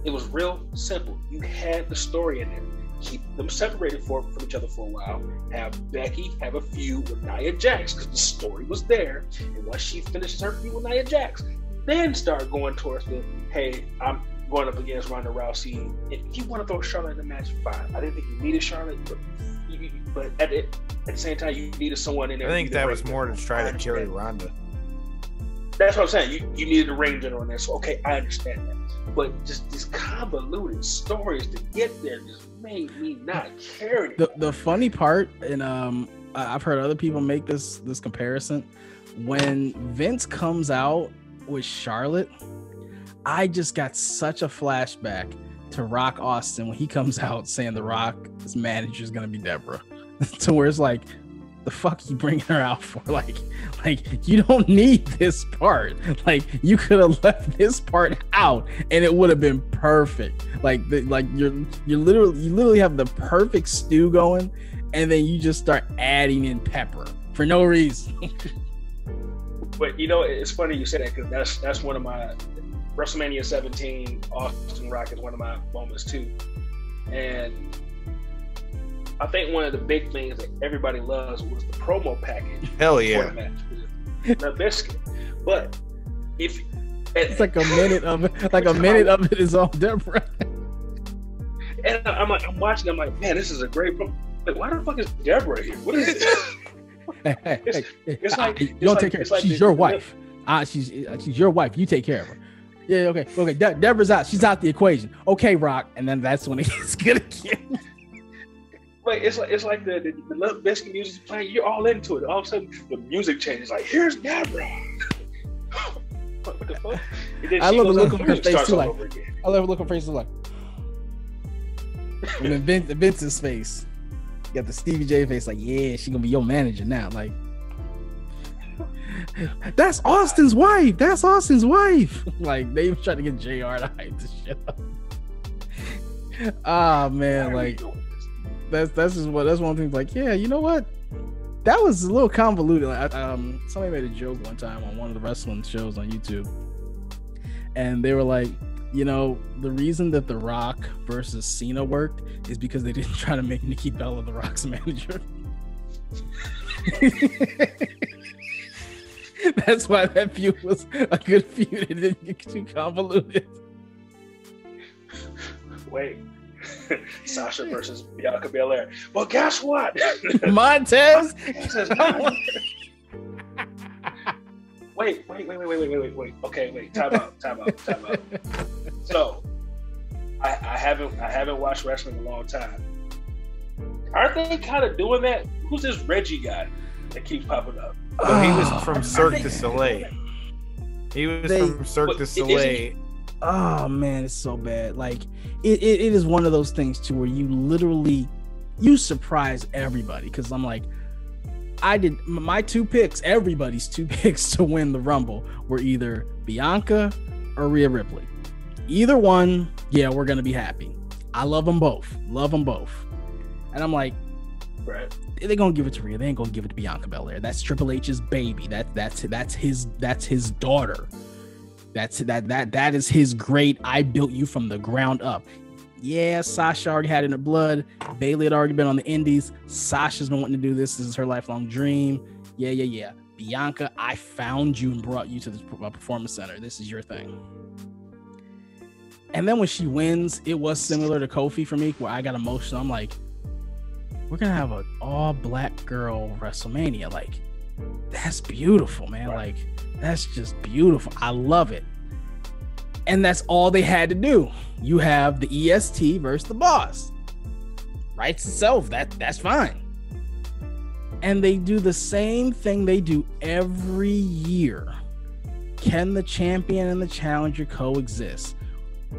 it was real simple. You had the story in there. Keep them separated from each other for a while. Have Becky have a feud with Nia Jax because the story was there. And once she finishes her feud with Nia Jax, then start going towards the, hey, I'm going up against Ronda Rousey. If you want to throw Charlotte in the match, fine. I didn't think you needed Charlotte, but at the same time, you needed someone in there. I think that was more to try to carry Ronda. That's what I'm saying. You needed a ring general in there, so okay, I understand that. But just these convoluted stories to get there just made me not care. The funny part, and I've heard other people make this comparison, when Vince comes out with Charlotte, I just got such a flashback to Rock Austin when he comes out saying the Rock's manager is gonna be Deborah, to where it's like, the fuck you bringing her out for? Like you don't need this part. Like, you could have left this part out and it would have been perfect. You literally have the perfect stew going, and then you just start adding in pepper for no reason. But you know, it's funny you say that, because that's one of my WrestleMania 17 Austin Rock is one of my moments too. And I think one of the big things that everybody loves was the promo package. Hell yeah. For the match with the biscuit. But it's like a minute of it, of it is all Deborah. And I'm watching, I'm like, man, this is a great promo. Like, why the fuck is Deborah here? What is this? It's like, you don't take care of her. She's your wife. She's your wife. You take care of her. Yeah, okay. Deborah's out. She's out the equation. Okay, Rock. And then that's when it gets good again. Like, it's like the Limp Bizkit music is playing. You're all into it. All of a sudden, the music changes. Like, here's Deborah. What the fuck? I love the look on her face too. Like, I love the look on her face too. Like, and then Vince's face. You got the Stevie J face. Like, yeah, she gonna be your manager now. Like, that's Austin's wife. That's Austin's wife. Like, they trying to get JR to hype this shit up. Ah, man, like. That's one of the things. Like, yeah, you know what? That was a little convoluted. Like, somebody made a joke one time on one of the wrestling shows on YouTube, and they were like, you know, the reason that The Rock versus Cena worked is because they didn't try to make Nikki Bella The Rock's manager. That's why that feud was a good feud. It didn't get too convoluted. Wait. Sasha versus Bianca Belair. Well, guess what? Montez. Wait. Okay, wait. Time out. So, I haven't watched wrestling in a long time. Aren't they kind of doing that? Who's this Reggie guy that keeps popping up? Well, he was from Cirque du Soleil. He was from Cirque du Soleil. Oh man, it's so bad. Like it is one of those things too where you surprise everybody, because I'm like, I did my everybody's two picks to win the Rumble were either Bianca or Rhea Ripley. Either one, yeah, we're gonna be happy. I love them both. And I'm like, right, they're gonna give it to Rhea. They ain't gonna give it to Bianca Belair. That's Triple H's baby. That's his daughter. That is his great. I built you from the ground up. Yeah, Sasha already had it in her blood. Bayley had already been on the indies. Sasha's been wanting to do this. This is her lifelong dream. Yeah. Bianca, I found you and brought you to this performance center. This is your thing. And then when she wins, it was similar to Kofi for me, where I got emotional. I'm like, we're gonna have an all-black girl WrestleMania. Like, that's beautiful, man. Like, that's just beautiful. I love it. And that's all they had to do. You have the EST versus the Boss. Writes itself. That's fine. And they do the same thing they do every year. Can the champion and the challenger coexist?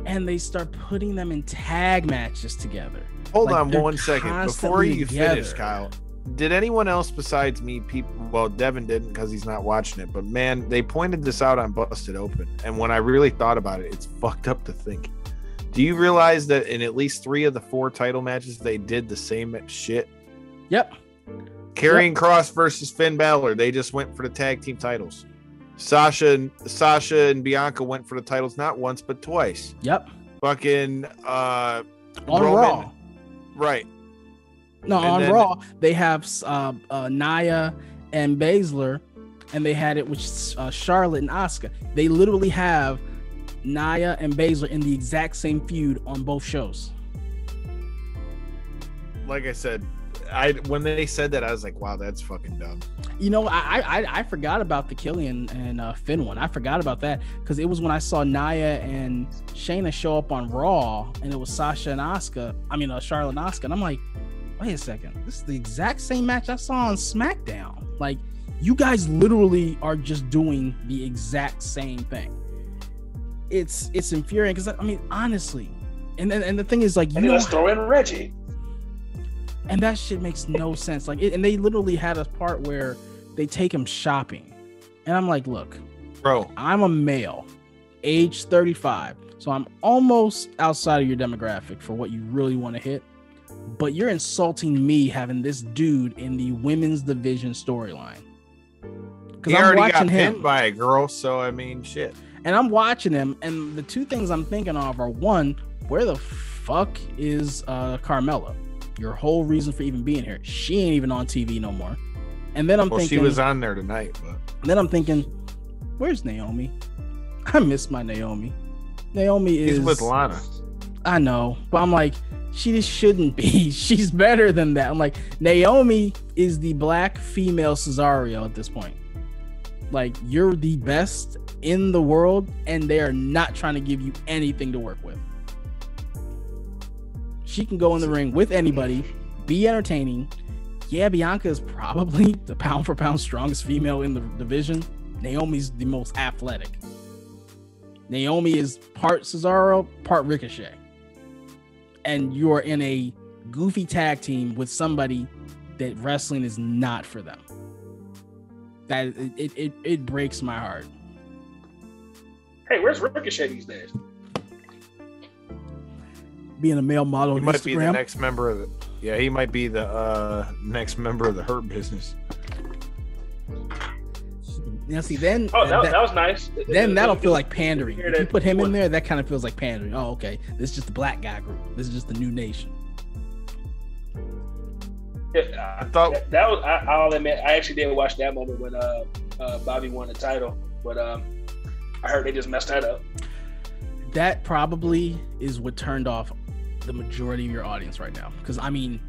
And they start putting them in tag matches together. Hold on 1 second. Before you finish, Kyle, did anyone else besides me, well, Devin didn't because he's not watching it, but man, they pointed this out on Busted Open. And when I really thought about it, it's fucked up to think. Do you realize that in at least 3 of the 4 title matches, they did the same shit? Yep. Karrion Kross versus Finn Balor. They just went for the tag team titles. Sasha and Bianca went for the titles not once but twice. Yep. Fucking on Roman. Raw. Right. No, and on Raw they have Nia and Baszler, and they had it with Charlotte and Asuka. They literally have Nia and Baszler in the exact same feud on both shows. Like I said, when they said that, I was like, wow, that's fucking dumb. You know, I forgot about the Killian and Finn one. I forgot about that because it was when I saw Nia and Shayna show up on Raw, and it was Sasha and Asuka. I mean, Charlotte and Asuka, and I'm like, wait a second, this is the exact same match I saw on SmackDown. Like, you guys literally are just doing the exact same thing. It's infuriating because, I mean, honestly, and the thing is, like, you know, let's throw in Reggie. And that shit makes no sense. Like, and they literally had a part where they take him shopping, and I'm like, look, bro, I'm a male, age 35, so I'm almost outside of your demographic for what you really want to hit. But you're insulting me having this dude in the women's division storyline. Because I'm watching him pinned by a girl, so I mean, shit. And I'm watching him, and the 2 things I'm thinking of are, one, where the fuck is Carmella? Your whole reason for even being here. She ain't even on TV no more. And then I'm thinking, she was on there tonight, but then I'm thinking, where's Naomi? I miss my Naomi. Naomi is with Lana. I know, but I'm like, she just shouldn't be. She's better than that. I'm like, Naomi is the black female Cesaro at this point. Like, you're the best in the world, and they are not trying to give you anything to work with. She can go in the ring with anybody, be entertaining. Yeah, Bianca is probably the pound for pound strongest female in the division. Naomi's the most athletic. Naomi is part Cesaro, part Ricochet. And you are in a goofy tag team with somebody that wrestling is not for them. That it breaks my heart. Hey, where's Ricochet these days? Being a male model, he might Instagram. Be the next member of the. Yeah, he might be the next member of the Hurt Business. Now, see, then that was nice. Then that'll feel like pandering. If you put him in there, that kind of feels like pandering. Oh, okay, this is just the black guy group. This is just the new nation. Yeah, I thought that was. I'll admit, I actually did watch that moment when Bobby won the title, but I heard they just messed that up. That probably is what turned off the majority of your audience right now. Because, I mean,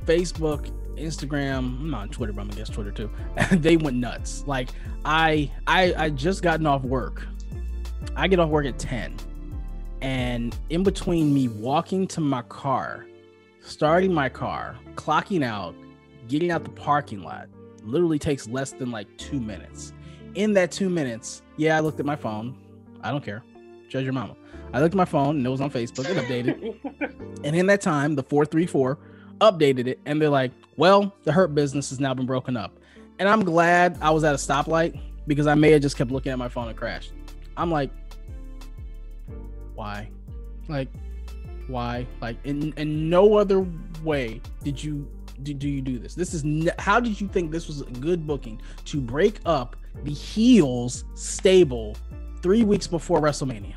Facebook, Instagram, I'm not on Twitter, but I'm against Twitter too. They went nuts. Like, I just gotten off work. I get off work at 10. And in between me walking to my car, starting my car, clocking out, getting out the parking lot, literally takes less than like 2 minutes. In that 2 minutes, Yeah, I looked at my phone. I don't care. Judge your mama. I looked at my phone and it was on Facebook and updated. And in that time, the 434 updated it and they're like, well, the Hurt Business has now been broken up. And I'm glad I was at a stoplight because I may have just kept looking at my phone and crashed. I'm like, why? Like, why? Like, in no other way do you do this? This is how did you think this was a good booking to break up the heels stable 3 weeks before WrestleMania?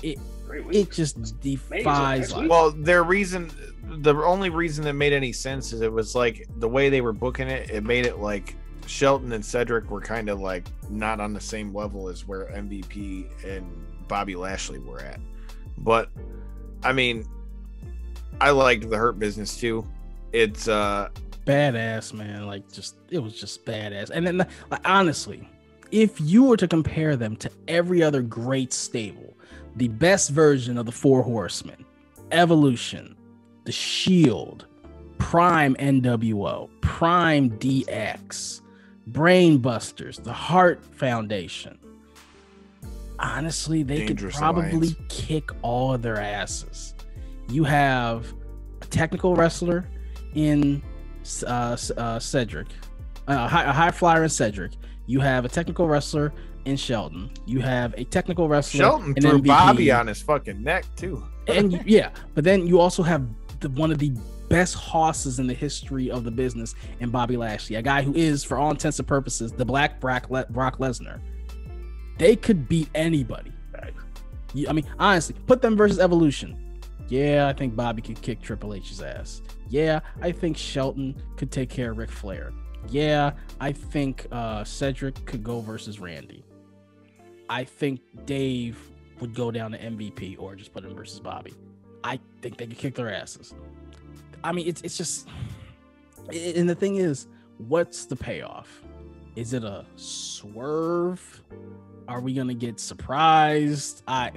It just defies life. Well, the only reason that made any sense is it was like the way they were booking it. It made it like Shelton and Cedric were kind of like not on the same level as where MVP and Bobby Lashley were at. But I mean, I liked the Hurt Business too. It's badass, man. Like, it was just badass. And then, like, honestly, if you were to compare them to every other great stable, the best version of the Four Horsemen, Evolution, The Shield, Prime NWO, Prime DX, Brainbusters, the Hart Foundation. Honestly, they Dangerous could probably Alliance. Kick all of their asses. You have a technical wrestler in Cedric, a high flyer in Cedric. You have a technical wrestler in Shelton. You have a technical wrestler Shelton in threw MVP. Bobby on his fucking neck too. And but then you also have one of the best hosses in the history of the business in Bobby Lashley, a guy who is, for all intents and purposes, the Black Brock Lesnar. They could beat anybody. I mean, honestly, put them versus Evolution. Yeah, I think Bobby could kick Triple H's ass. Yeah, I think Shelton could take care of Ric Flair. Yeah, I think Cedric could go versus Randy. I think Dave would go down to MVP or just put him versus Bobby. I think they could kick their asses. I mean, it's just... And the thing is, what's the payoff? Is it a swerve? Are we going to get surprised? I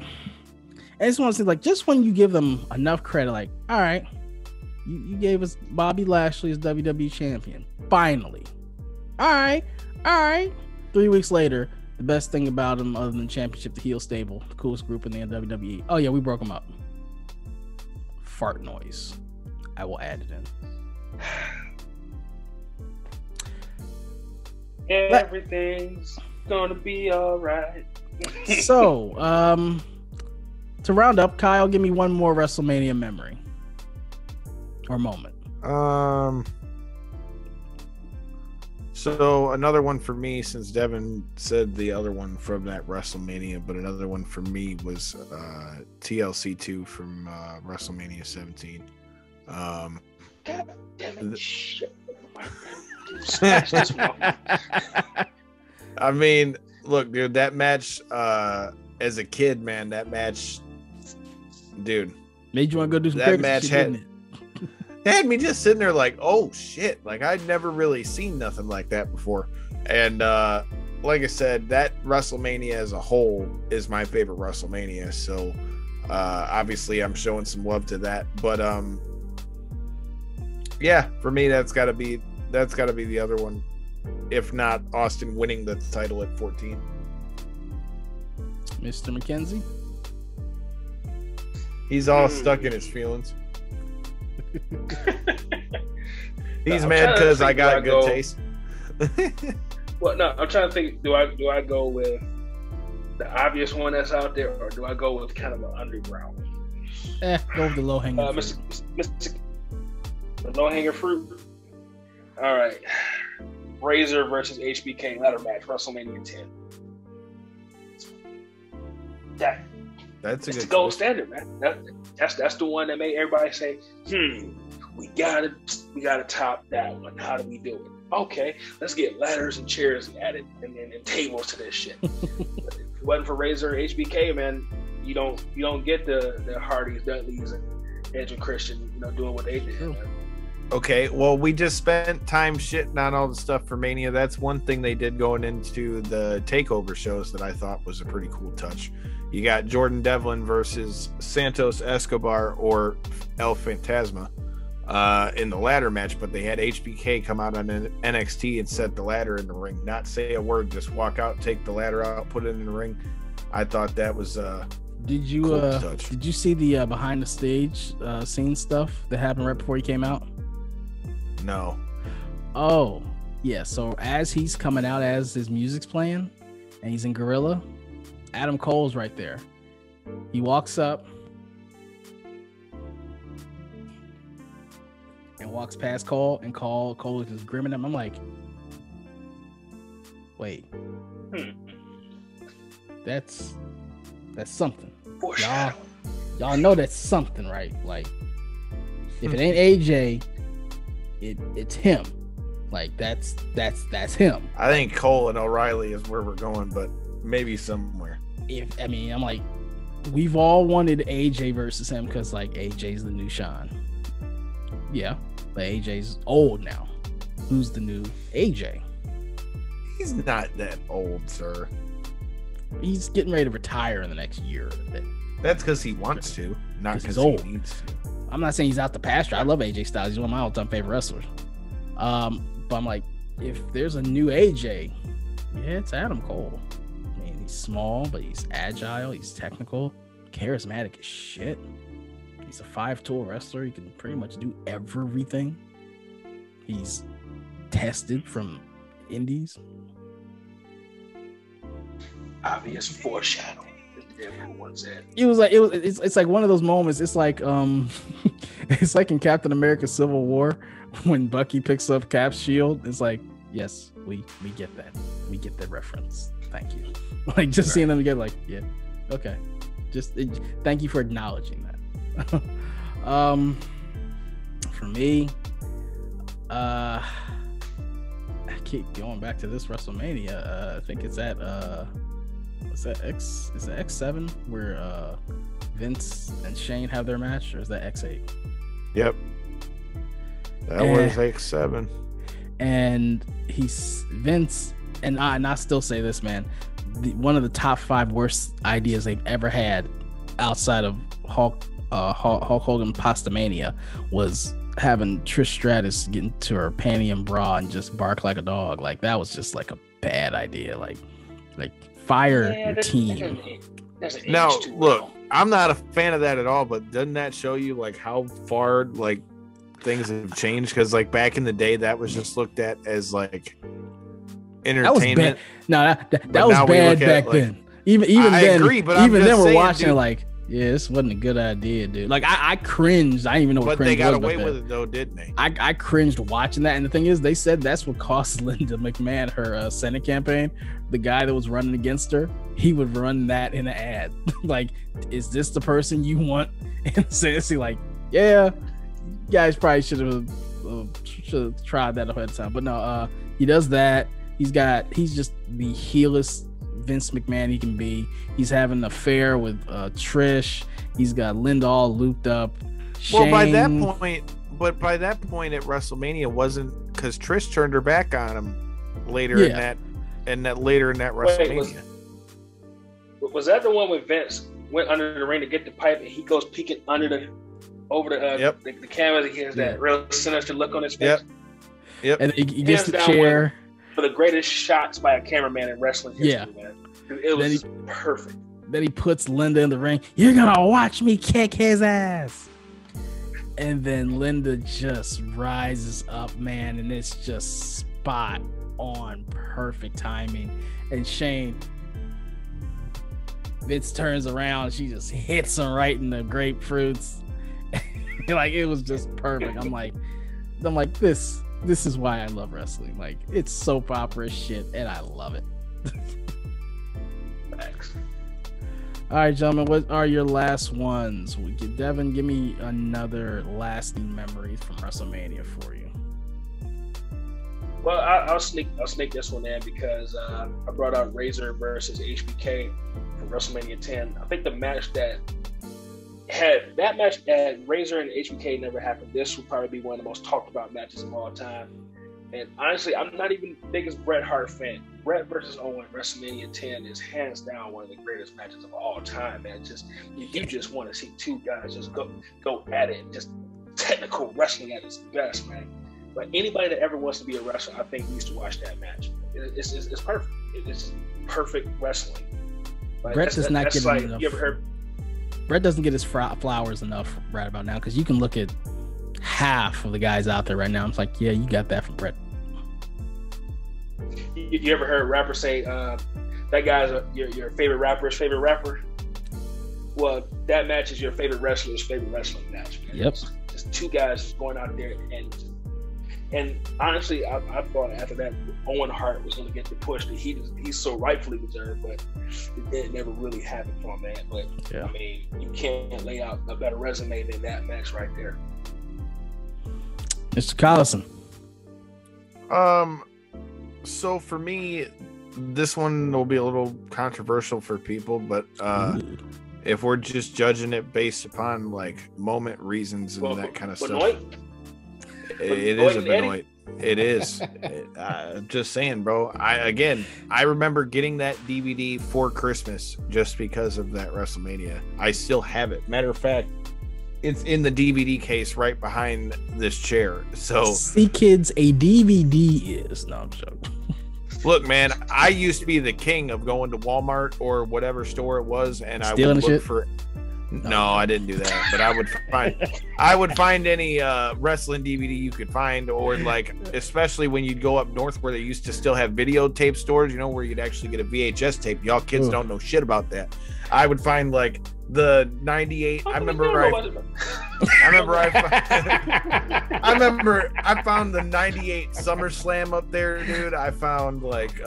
just want to say, like, just when you give them enough credit, like, all right, you gave us Bobby Lashley as WWE champion. Finally. All right. 3 weeks later, the best thing about him other than championship, the heel stable, the coolest group in the WWE. Oh, yeah, we broke them up. Fart noise. I will add it in. Everything's gonna be all right. So, to round up, Kyle, give me one more WrestleMania memory or moment. So another one for me, since Devin said the other one from that WrestleMania, but another one for me was TLC 2 from WrestleMania 17. God damn it. Shit. I mean, look, dude, that match, as a kid, man, that match, dude, made you want to go do some that match had me just sitting there like, oh shit, like I'd never really seen nothing like that before. And like I said, that WrestleMania as a whole is my favorite WrestleMania, so obviously I'm showing some love to that. But yeah, for me, that's gotta be the other one, if not Austin winning the title at 14. Mr. McKenzie, he's all stuck in his feelings. He's mad because I got good taste. Well, no, I'm trying to think. Do I go with the obvious one that's out there, or do I go with kind of an underground one? Go with the low hanging fruit. The low hanging fruit. All right, Razor versus HBK ladder match, WrestleMania 10. That's a good gold standard, man. That's the one that made everybody say, we gotta top that one. How do we do it? Okay, let's get ladders and chairs added and tables to this shit. If it wasn't for Razor or HBK, man, you don't get the Hardys, Dudleys, and Edge and Christian, doing what they did. Man. Okay, well, we just spent time shitting on all the stuff for Mania. That's one thing they did going into the takeover shows that I thought was a pretty cool touch. You got Jordan Devlin versus Santos Escobar or El Fantasma. in the ladder match, but they had HBK come out on NXT and set the ladder in the ring, not say a word, just walk out, take the ladder out, put it in the ring. I thought that was did you see the behind the stage scene stuff that happened right before he came out? No. Oh yeah, so as he's coming out, as his music's playing and he's in Gorilla, Adam Cole's right there. He walks up and walks past Cole, and Cole is just grimming him. I'm like, wait, that's something. Y'all know that's something, right? Like, if it ain't AJ, it's him. Like, that's him. I think Cole and O'Reilly is where we're going, but maybe somewhere. I'm like, we've all wanted AJ versus him because, like, AJ's the new Shawn. Yeah, but AJ's old now. Who's the new AJ? He's not that old, sir. He's getting ready to retire in the next year. That's because he wants to, not because he needs to. I'm not saying he's out the pasture. I love AJ Styles. He's one of my all-time favorite wrestlers. But I'm like, if there's a new AJ, yeah, it's Adam Cole. I mean, he's small, but he's agile. He's technical, charismatic as shit. He's a 5-tool wrestler. He can pretty much do everything. He's tested from indies. Obvious foreshadowing. Everyone said. It's like one of those moments. It's like it's like in Captain America Civil War when Bucky picks up Cap's shield. It's like, yes, we get that. We get that reference. Thank you. Like, just seeing them together, like, yeah, okay. Thank you for acknowledging that. For me, I keep going back to this WrestleMania. I think it's at is that X7 where Vince and Shane have their match, or is that X8? Yep. That was X7. And he's Vince, and I still say this, man, one of the top 5 worst ideas they've ever had outside of Hulk Hogan Pastamania was having Trish Stratus get into her panty and bra and just bark like a dog. Like, that was just like a bad idea. Like fire your team. Now, look, I'm not a fan of that at all, but doesn't that show you like how far like things have changed? Because like back in the day, that was just looked at as like entertainment. That was bad back then. Even I then, agree, but even then, we're watching, dude, like, yeah, this wasn't a good idea, dude. Like, I cringed. I didn't even know what cringe was. But they got away with it, though, didn't they? I cringed watching that. And the thing is, they said that's what cost Linda McMahon her Senate campaign. The guy that was running against her, he would run that in an ad. Like, is this the person you want? And Senate, like, yeah, you guys probably should have tried that ahead of time. But no, he does that. He's just the heelest Vince McMahon he can be. He's having an affair with Trish. He's got Linda all looped up. Shane. Well, by that point at WrestleMania wasn't, because Trish turned her back on him later in that WrestleMania. Was that the one where Vince went under the ring to get the pipe and he goes peeking over the camera? He has that real sinister look on his face. Yep. And he gets the chair. For the greatest shots by a cameraman in wrestling history, man. It was perfect. Then he puts Linda in the ring. You're gonna watch me kick his ass. And then Linda just rises up, man, and it's just spot on, perfect timing. And Shane, Vince turns around, she just hits him right in the grapefruits. Like, it was just perfect. I'm like, this is why I love wrestling. Like, it's soap opera shit, and I love it. Thanks. All right, gentlemen, what are your last ones? Devin, give me another lasting memory from WrestleMania for you. Well, I'll sneak this one in because I brought out Razor versus HBK from WrestleMania 10. I think the match that Razor and HBK never happened. This would probably be one of the most talked about matches of all time. And honestly, I'm not even the biggest Bret Hart fan. Bret versus Owen WrestleMania 10 is hands down one of the greatest matches of all time, man. You just want to see two guys just go at it and just technical wrestling at its best, man. But anybody that ever wants to be a wrestler, I think needs to watch that match. It's perfect. It's perfect wrestling. Like, Brett does not get like, enough. You ever heard? Brett doesn't get his flowers enough right about now, because you can look at half of the guys out there right now. I'm like, yeah, you got that from Brett. You ever heard a rapper say that guy's your favorite rapper's favorite rapper? Well, that match is your favorite wrestler's favorite wrestling match. Man. Yep. Just two guys going out there and honestly, I thought after that Owen Hart was going to get the push that he's so rightfully deserved, but it never really happened for him, man. But yeah. I mean, you can't lay out a better resume than that match right there. Mr. Collison. So for me, this one will be a little controversial for people, but if we're just judging it based upon like moment reasons and that kind of stuff, it is a Benoit. It is. Just saying, bro. I remember getting that DVD for Christmas just because of that WrestleMania. I still have it. Matter of fact, it's in the DVD case right behind this chair. So see, kids, a DVD is. No, I'm joking. Look, man, I used to be the king of going to Walmart or whatever store it was, and I would look for. No, I didn't do that, but I would find any wrestling DVD you could find, or like, especially when you'd go up north where they used to still have videotape stores, you know, where you'd actually get a VHS tape. Y'all kids don't know shit about that. I would find like the 98. I found the 98 SummerSlam up there, dude. I found like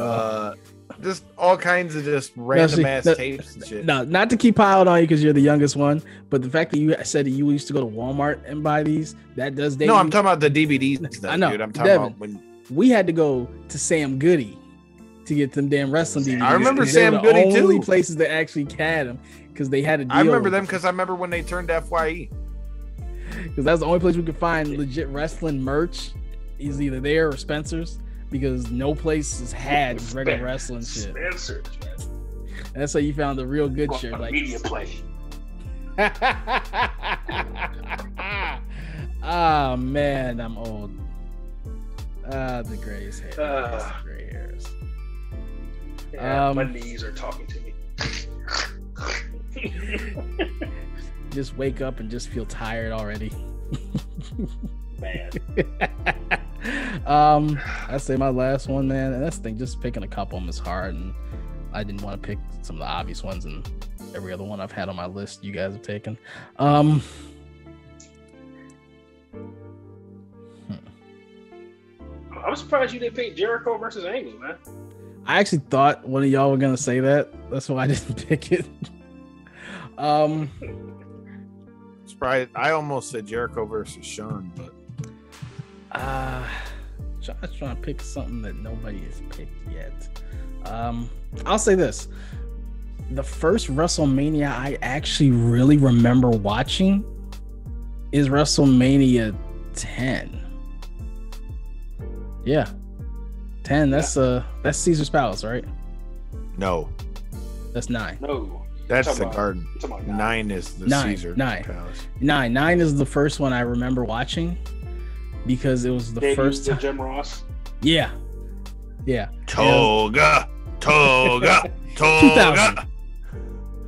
just all kinds of just random ass tapes and shit. No, not to keep piling on you because you're the youngest one, but the fact that you said that you used to go to Walmart and buy these, that does date. No, I'm talking about the DVDs stuff, I know, dude. I'm talking about when we had to go to Sam Goody to get them damn wrestling DVDs. I remember Sam Goody too. Only places that actually had them because they had a deal. I remember them because I remember when they turned FYE. Because that's the only place we could find legit wrestling merch. Is either there or Spencer's, because no place has had regular wrestling shit. Spencer's, man. That's how you found the real good shit. Like media play. Oh man, I'm old. The gray hairs. Yeah, my knees are talking to me. Just wake up and just feel tired already. Man. I say my last one, man, and that's the thing, just picking a couple of them is hard, and I didn't want to pick some of the obvious ones, and every other one I've had on my list you guys have taken. I'm surprised you didn't pick Jericho versus Angle, man. I actually thought one of y'all were gonna say that. That's why I didn't pick it. Surprised. I almost said Jericho versus Shawn, but I was trying to pick something that nobody has picked yet. I'll say this: the first WrestleMania I actually really remember watching is WrestleMania 10. Yeah, 10. That's Caesar's Palace, right? No, that's 9. No, that's the Garden. 9 is the Caesar Palace. 9 is the first one I remember watching because it was the first time. Jim Ross. Yeah. Toga. 2000.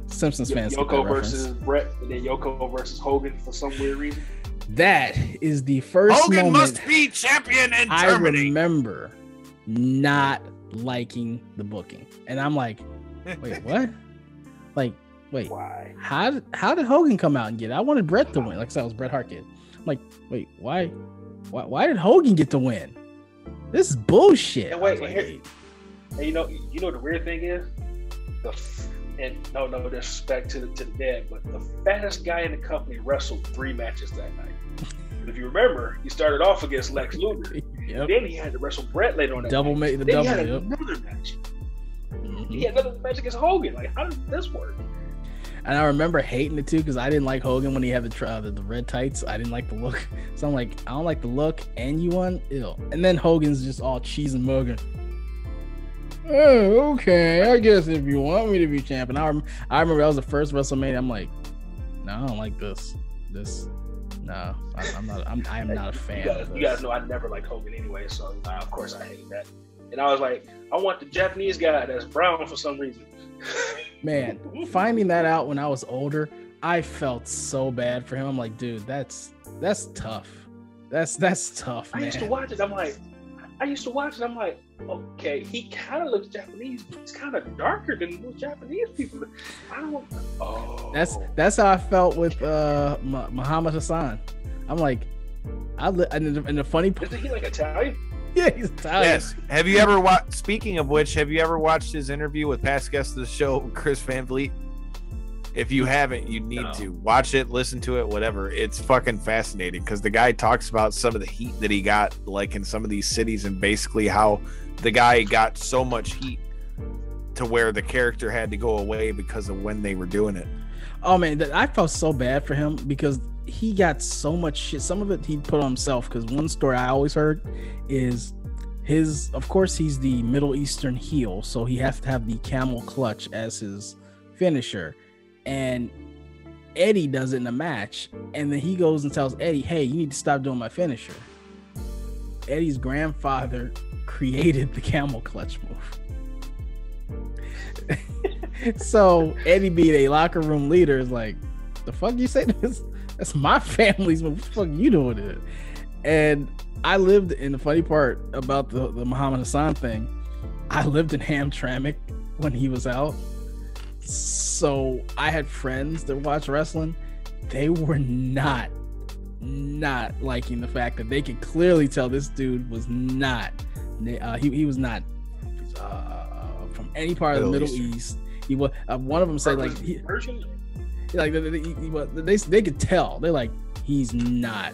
Simpsons fans. Yoko versus Brett, and then Yoko versus Hogan for some weird reason. That is the first Hogan moment must be champion in I Germany. remember not liking the booking, and I'm like, wait, what? Like, wait, why? How did Hogan come out and get it? I wanted Brett to win. Like I said, I was Bret Hart kid. I'm like, wait, why did Hogan get to win? This is bullshit. And wait, and you know the weird thing is, and no disrespect to the dead, but the fattest guy in the company wrestled 3 matches that night. And if you remember, he started off against Lex Luger. Yep. Then he had to wrestle Brett later on that double match. The then double. He had another match. Mm-hmm. He had another match against Hogan. Like, how does this work? And I remember hating it too because I didn't like Hogan when he had the red tights. I didn't like the look, so I'm like, I don't like the look, and you won, ill. And then Hogan's just all cheese and mugging. Oh, okay. I guess if you want me to be champion, I remember that was the first WrestleMania. I'm like, no, I don't like this. No, I'm not. I am not a fan. You guys know I never liked Hogan anyway, so of course I hate that. And I was like, I want the Japanese guy that's brown for some reason. Man, finding that out when I was older, I felt so bad for him. I'm like, dude, that's tough. That's tough, man. I used to watch it. I'm like, okay, he kind of looks Japanese, but he's kind of darker than most Japanese people. I don't. Oh, that's how I felt with Muhammad Hassan. I'm like, and the funny part, isn't he like Italian? Yeah, he's Italian. Yes. Have you ever watched? Speaking of which, have you ever watched his interview with past guest of the show, Chris Van Vliet? If you haven't, you need to watch it, listen to it, whatever. It's fucking fascinating because the guy talks about some of the heat that he got, like in some of these cities, and basically how the guy got so much heat to where the character had to go away because of when they were doing it. Oh man, I felt so bad for him because he got so much shit. Some of it he put on himself, because one story I always heard is of course he's the Middle Eastern heel, so he has to have the camel clutch as his finisher. And Eddie does it in a match, and then he goes and tells Eddie, hey, you need to stop doing my finisher. Eddie's grandfather created the camel clutch move. So Eddie, being a locker room leader, is like, the fuck you say this? That's my family's move. What the fuck you doing it? And I lived in the funny part about the Muhammad Hassan thing. I lived in Hamtramck when he was out. So I had friends that watched wrestling. They were not liking the fact that they could clearly tell this dude was not he was not from any part of the Middle East. He was one of them said like they could tell. They're like, he's not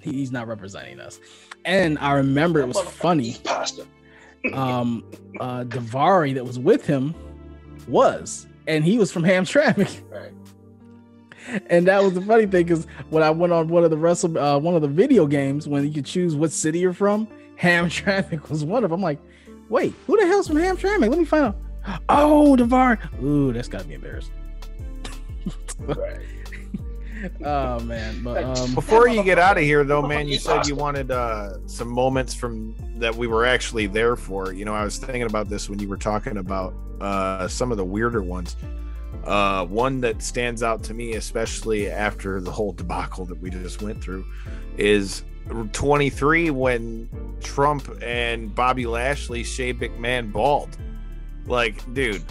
representing us. And I remember it was funny. Davari that was with him and he was from Hamtramck. Right. And that was the funny thing, because when I went on one of the video games, when you could choose what city you're from, Hamtramck was one of them. I'm like, wait, who the hell's from Hamtramck? Let me find out. Oh, Davari. Ooh, that's gotta be embarrassing. Right. Oh man, but before you get out of here though, man, you said you wanted some moments from that we were actually there for. You know, I was thinking about this when you were talking about some of the weirder ones. One that stands out to me, especially after the whole debacle that we just went through, is 23 when Trump and Bobby Lashley shaved McMahon bald. Like, dude,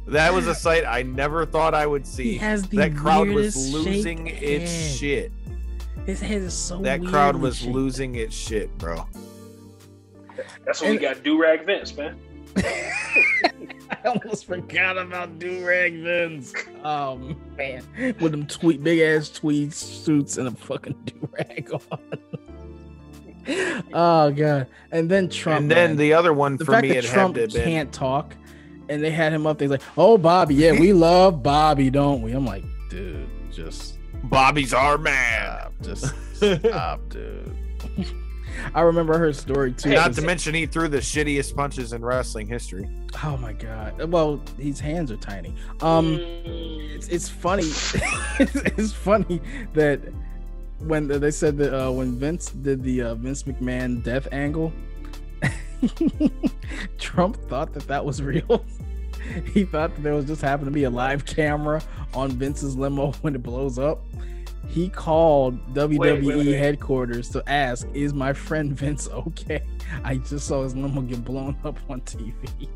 that was a sight I never thought I would see. That crowd was losing its shit. His head is so that crowd was losing its shit, bro. That's when we got Do-Rag Vince, man. I almost forgot about Do-Rag Vince. Oh man, with them big ass tweed suits and a fucking do-rag on. Oh god. And then Trump. And then the other one for me, Trump can't talk, and they had him up. They're like, "Oh, Bobby, yeah, we love Bobby, don't we?" I'm like, dude, just Bobby's our man. Just stop, dude. I remember her story too. Not to mention he threw the shittiest punches in wrestling history. Oh my god! Well, his hands are tiny. It's funny. It's funny that when they said that when Vince did the Vince McMahon death angle, Trump thought that was real. He thought that there was just happened to be a live camera on Vince's limo when it blows up. He called WWE headquarters to ask, "Is my friend Vince okay? I just saw his limo get blown up on TV."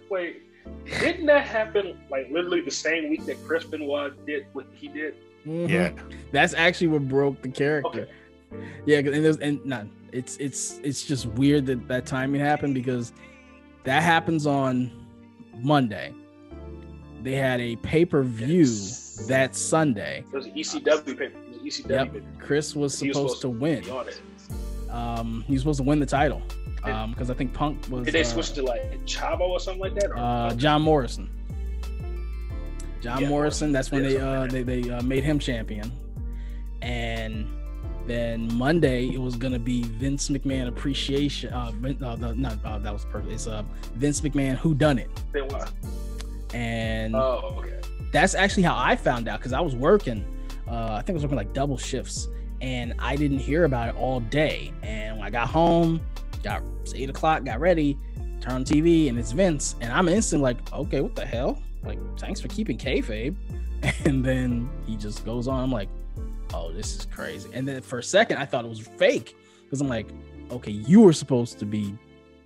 Wait, didn't that happen like literally the same week that Chris Benoit did what he did? Mm-hmm. Yeah, that's actually what broke the character. Okay. Yeah, it's just weird that timing happened, because that happens on Monday. They had a pay-per-view that Sunday. It was an ECW pay-per-view. Yep. Chris was supposed to win. He was supposed to win the title. Because I think Punk was. Did they switch to like Chavo or something like that? Or John Morrison. Morrison. That's when they made him champion. And then Monday it was gonna be Vince McMahon appreciation. That was perfect. It's Vince McMahon Who Done It. Then what? And okay. that's actually how I found out, because I was working. I think I was working like double shifts, and I didn't hear about it all day. And when I got home, it's 8 o'clock, got ready, turned on TV, and it's Vince, and I'm instantly like, okay, what the hell? Like, thanks for keeping kayfabe. And then he just goes on. I'm like, oh, this is crazy. And then for a second, I thought it was fake, because I'm like, okay, you were supposed to be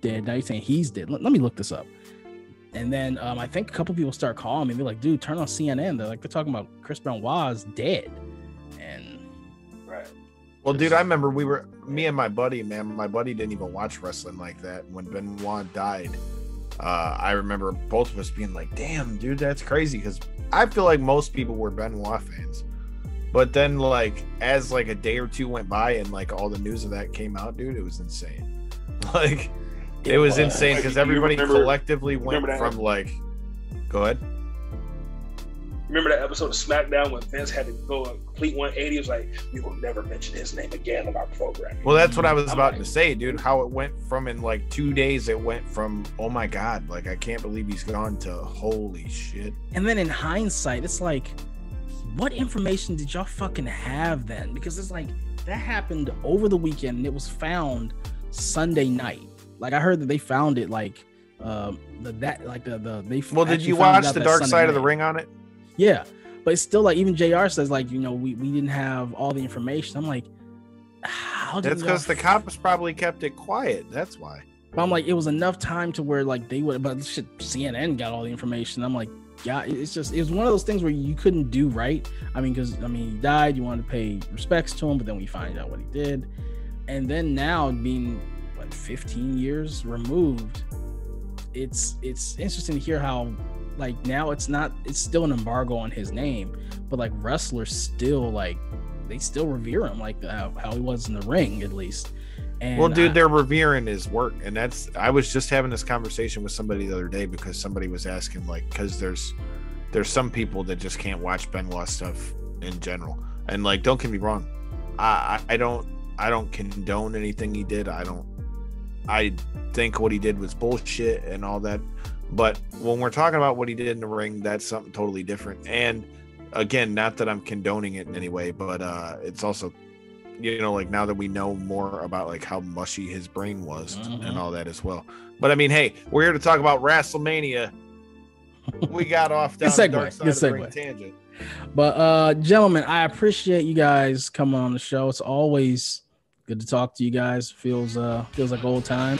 dead. Now you're saying he's dead. Let me look this up. And then I think a couple people start calling me. They're like, dude, turn on CNN. They're talking about Chris Benoit's dead. And right. Well, dude, I remember me and my buddy, man, my buddy didn't even watch wrestling like that. When Benoit died, I remember both of us being like, damn, dude, that's crazy. Because I feel like most people were Benoit fans. But then, like, as like a day or two went by and like all the news of that came out, dude, it was insane. Like, it was insane because everybody collectively went from like, go ahead. Remember that episode of SmackDown when Vince had to go a complete 180? It was like, we will never mention his name again on our program. Well, that's what I was about to say, dude. How it went from in like 2 days, it went from, oh my God, like, I can't believe he's gone, to holy shit. And then in hindsight, it's like, what information did y'all fucking have then? Because it's like, that happened over the weekend and it was found Sunday night. Like, I heard that they found it like well, did you watch the Dark Side of the Ring on it? Yeah, but it's still like, even JR says like, you know, we didn't have all the information. I'm like, how did that's because the cops probably kept it quiet. That's why. But I'm like, it was enough time to where like they would, but shit, CNN got all the information. I'm like, yeah, it was one of those things where you couldn't do right. I mean, because he died, you wanted to pay respects to him, but then we find out what he did, and then now being 15 years removed, it's interesting to hear how like now it's still an embargo on his name, but like wrestlers still like they still revere him like how he was in the ring, at least. And well, dude, they're revering his work, and I was just having this conversation with somebody the other day because somebody was asking, like, because there's some people that just can't watch Benoit stuff in general, and like, don't get me wrong, I don't condone anything he did. I think what he did was bullshit and all that. But when we're talking about what he did in the ring, that's something totally different. And again, not that I'm condoning it in any way, but it's also, you know, like, now that we know more about like how mushy his brain was and all that as well. But I mean, hey, we're here to talk about WrestleMania. We got off down the Dark Side of the Ring tangent. But gentlemen, I appreciate you guys coming on the show. It's always good to talk to you guys. Feels like old time.